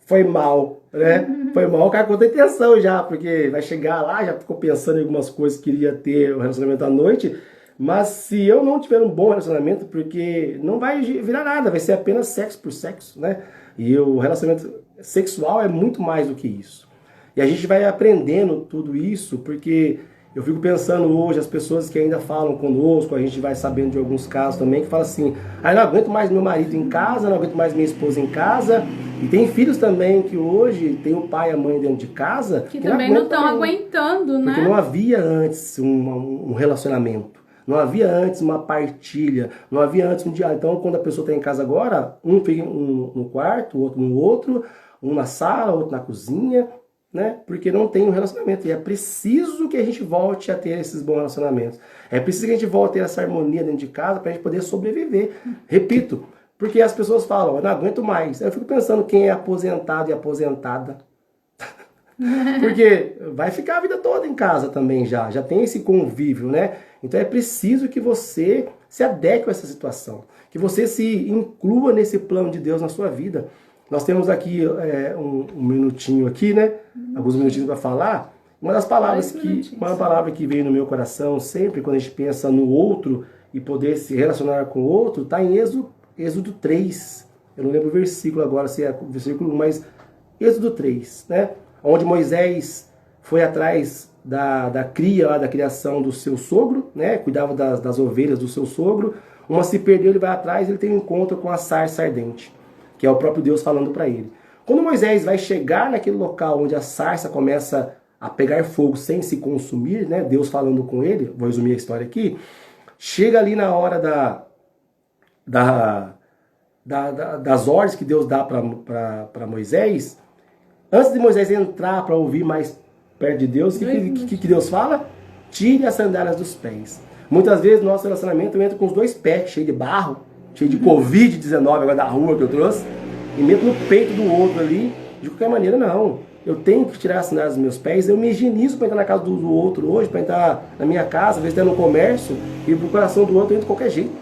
Foi mal, né? Foi mal, o cara com toda intenção já, porque vai chegar lá, já ficou pensando em algumas coisas que queria ter o relacionamento à noite, mas se eu não tiver um bom relacionamento, porque não vai virar nada, vai ser apenas sexo por sexo, né? E o relacionamento sexual é muito mais do que isso. E a gente vai aprendendo tudo isso, porque eu fico pensando hoje, as pessoas que ainda falam conosco, a gente vai sabendo de alguns casos também, que falam assim, eu não aguento mais meu marido em casa, não aguento mais minha esposa em casa. E tem filhos também que hoje tem o pai e a mãe dentro de casa que também não estão aguentando, né? Porque não havia antes um relacionamento, não havia antes uma partilha, não havia antes um diálogo. Então, quando a pessoa está em casa agora, um fica no quarto, o outro no outro, um na sala, outro na cozinha, né? Porque não tem um relacionamento. E é preciso que a gente volte a ter esses bons relacionamentos. É preciso que a gente volte a ter essa harmonia dentro de casa para a gente poder sobreviver. Repito, porque as pessoas falam, eu não aguento mais. Eu fico pensando quem é aposentado e aposentada. Porque vai ficar a vida toda em casa também já tem esse convívio, né? Então é preciso que você se adeque a essa situação, que você se inclua nesse plano de Deus na sua vida. Nós temos aqui um minutinho aqui, né? Alguns minutinhos para falar. Uma palavra que veio no meu coração sempre quando a gente pensa no outro e poder se relacionar com o outro, está em Êxodo 3. Eu não lembro o versículo agora, se é o versículo 1, mas Êxodo 3, né? Onde Moisés foi atrás da cria, lá, da criação do seu sogro, né? Cuidava das ovelhas do seu sogro. Uma se perdeu, ele vai atrás, ele tem um encontro com a sarça ardente, que é o próprio Deus falando para ele. Quando Moisés vai chegar naquele local onde a sarça começa a pegar fogo sem se consumir, né? Deus falando com ele, vou resumir a história aqui, chega ali na hora das ordens que Deus dá para Moisés. Antes de Moisés entrar para ouvir mais perto de Deus, o que Deus fala? Tire as sandálias dos pés. Muitas vezes nosso relacionamento entra com os dois pés, cheio de barro, cheio de Covid-19, agora da rua que eu trouxe, e meto no peito do outro ali. De qualquer maneira, não. Eu tenho que tirar as sandálias dos meus pés, eu me higienizo para entrar na casa do outro hoje, para entrar na minha casa, às vezes até no comércio, e pro coração do outro eu entro de qualquer jeito.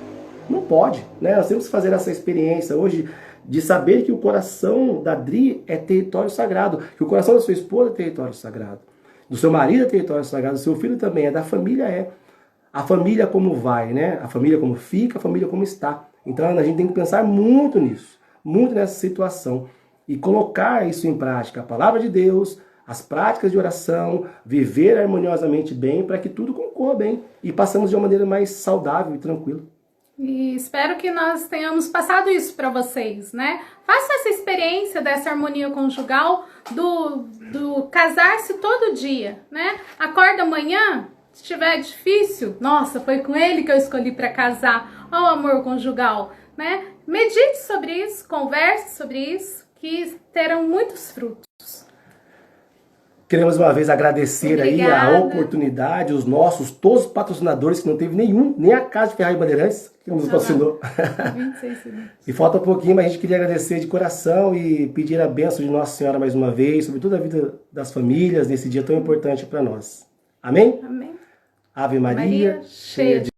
Não pode, né? Nós temos que fazer essa experiência hoje de saber que o coração da Dri é território sagrado, que o coração da sua esposa é território sagrado, do seu marido é território sagrado, do seu filho também, da família é. A família como vai, né? A família como fica, a família como está. Então a gente tem que pensar muito nisso, muito nessa situação e colocar isso em prática, a palavra de Deus, as práticas de oração, viver harmoniosamente bem para que tudo concorra bem e passamos de uma maneira mais saudável e tranquila. E espero que nós tenhamos passado isso para vocês, né? Faça essa experiência dessa harmonia conjugal, do casar-se todo dia, né? Acorda amanhã, se estiver difícil, nossa, foi com ele que eu escolhi para casar, ó, o amor conjugal, né? Medite sobre isso, converse sobre isso, que terão muitos frutos. Queremos uma vez agradecer aí a oportunidade, todos os patrocinadores, que não teve nenhum, nem a Casa de Ferrari Bandeirantes, que nos patrocinou. 26 segundos. E falta um pouquinho, mas a gente queria agradecer de coração e pedir a bênção de Nossa Senhora mais uma vez, sobre toda a vida das famílias, nesse dia tão importante para nós. Amém? Amém. Ave Maria, cheia de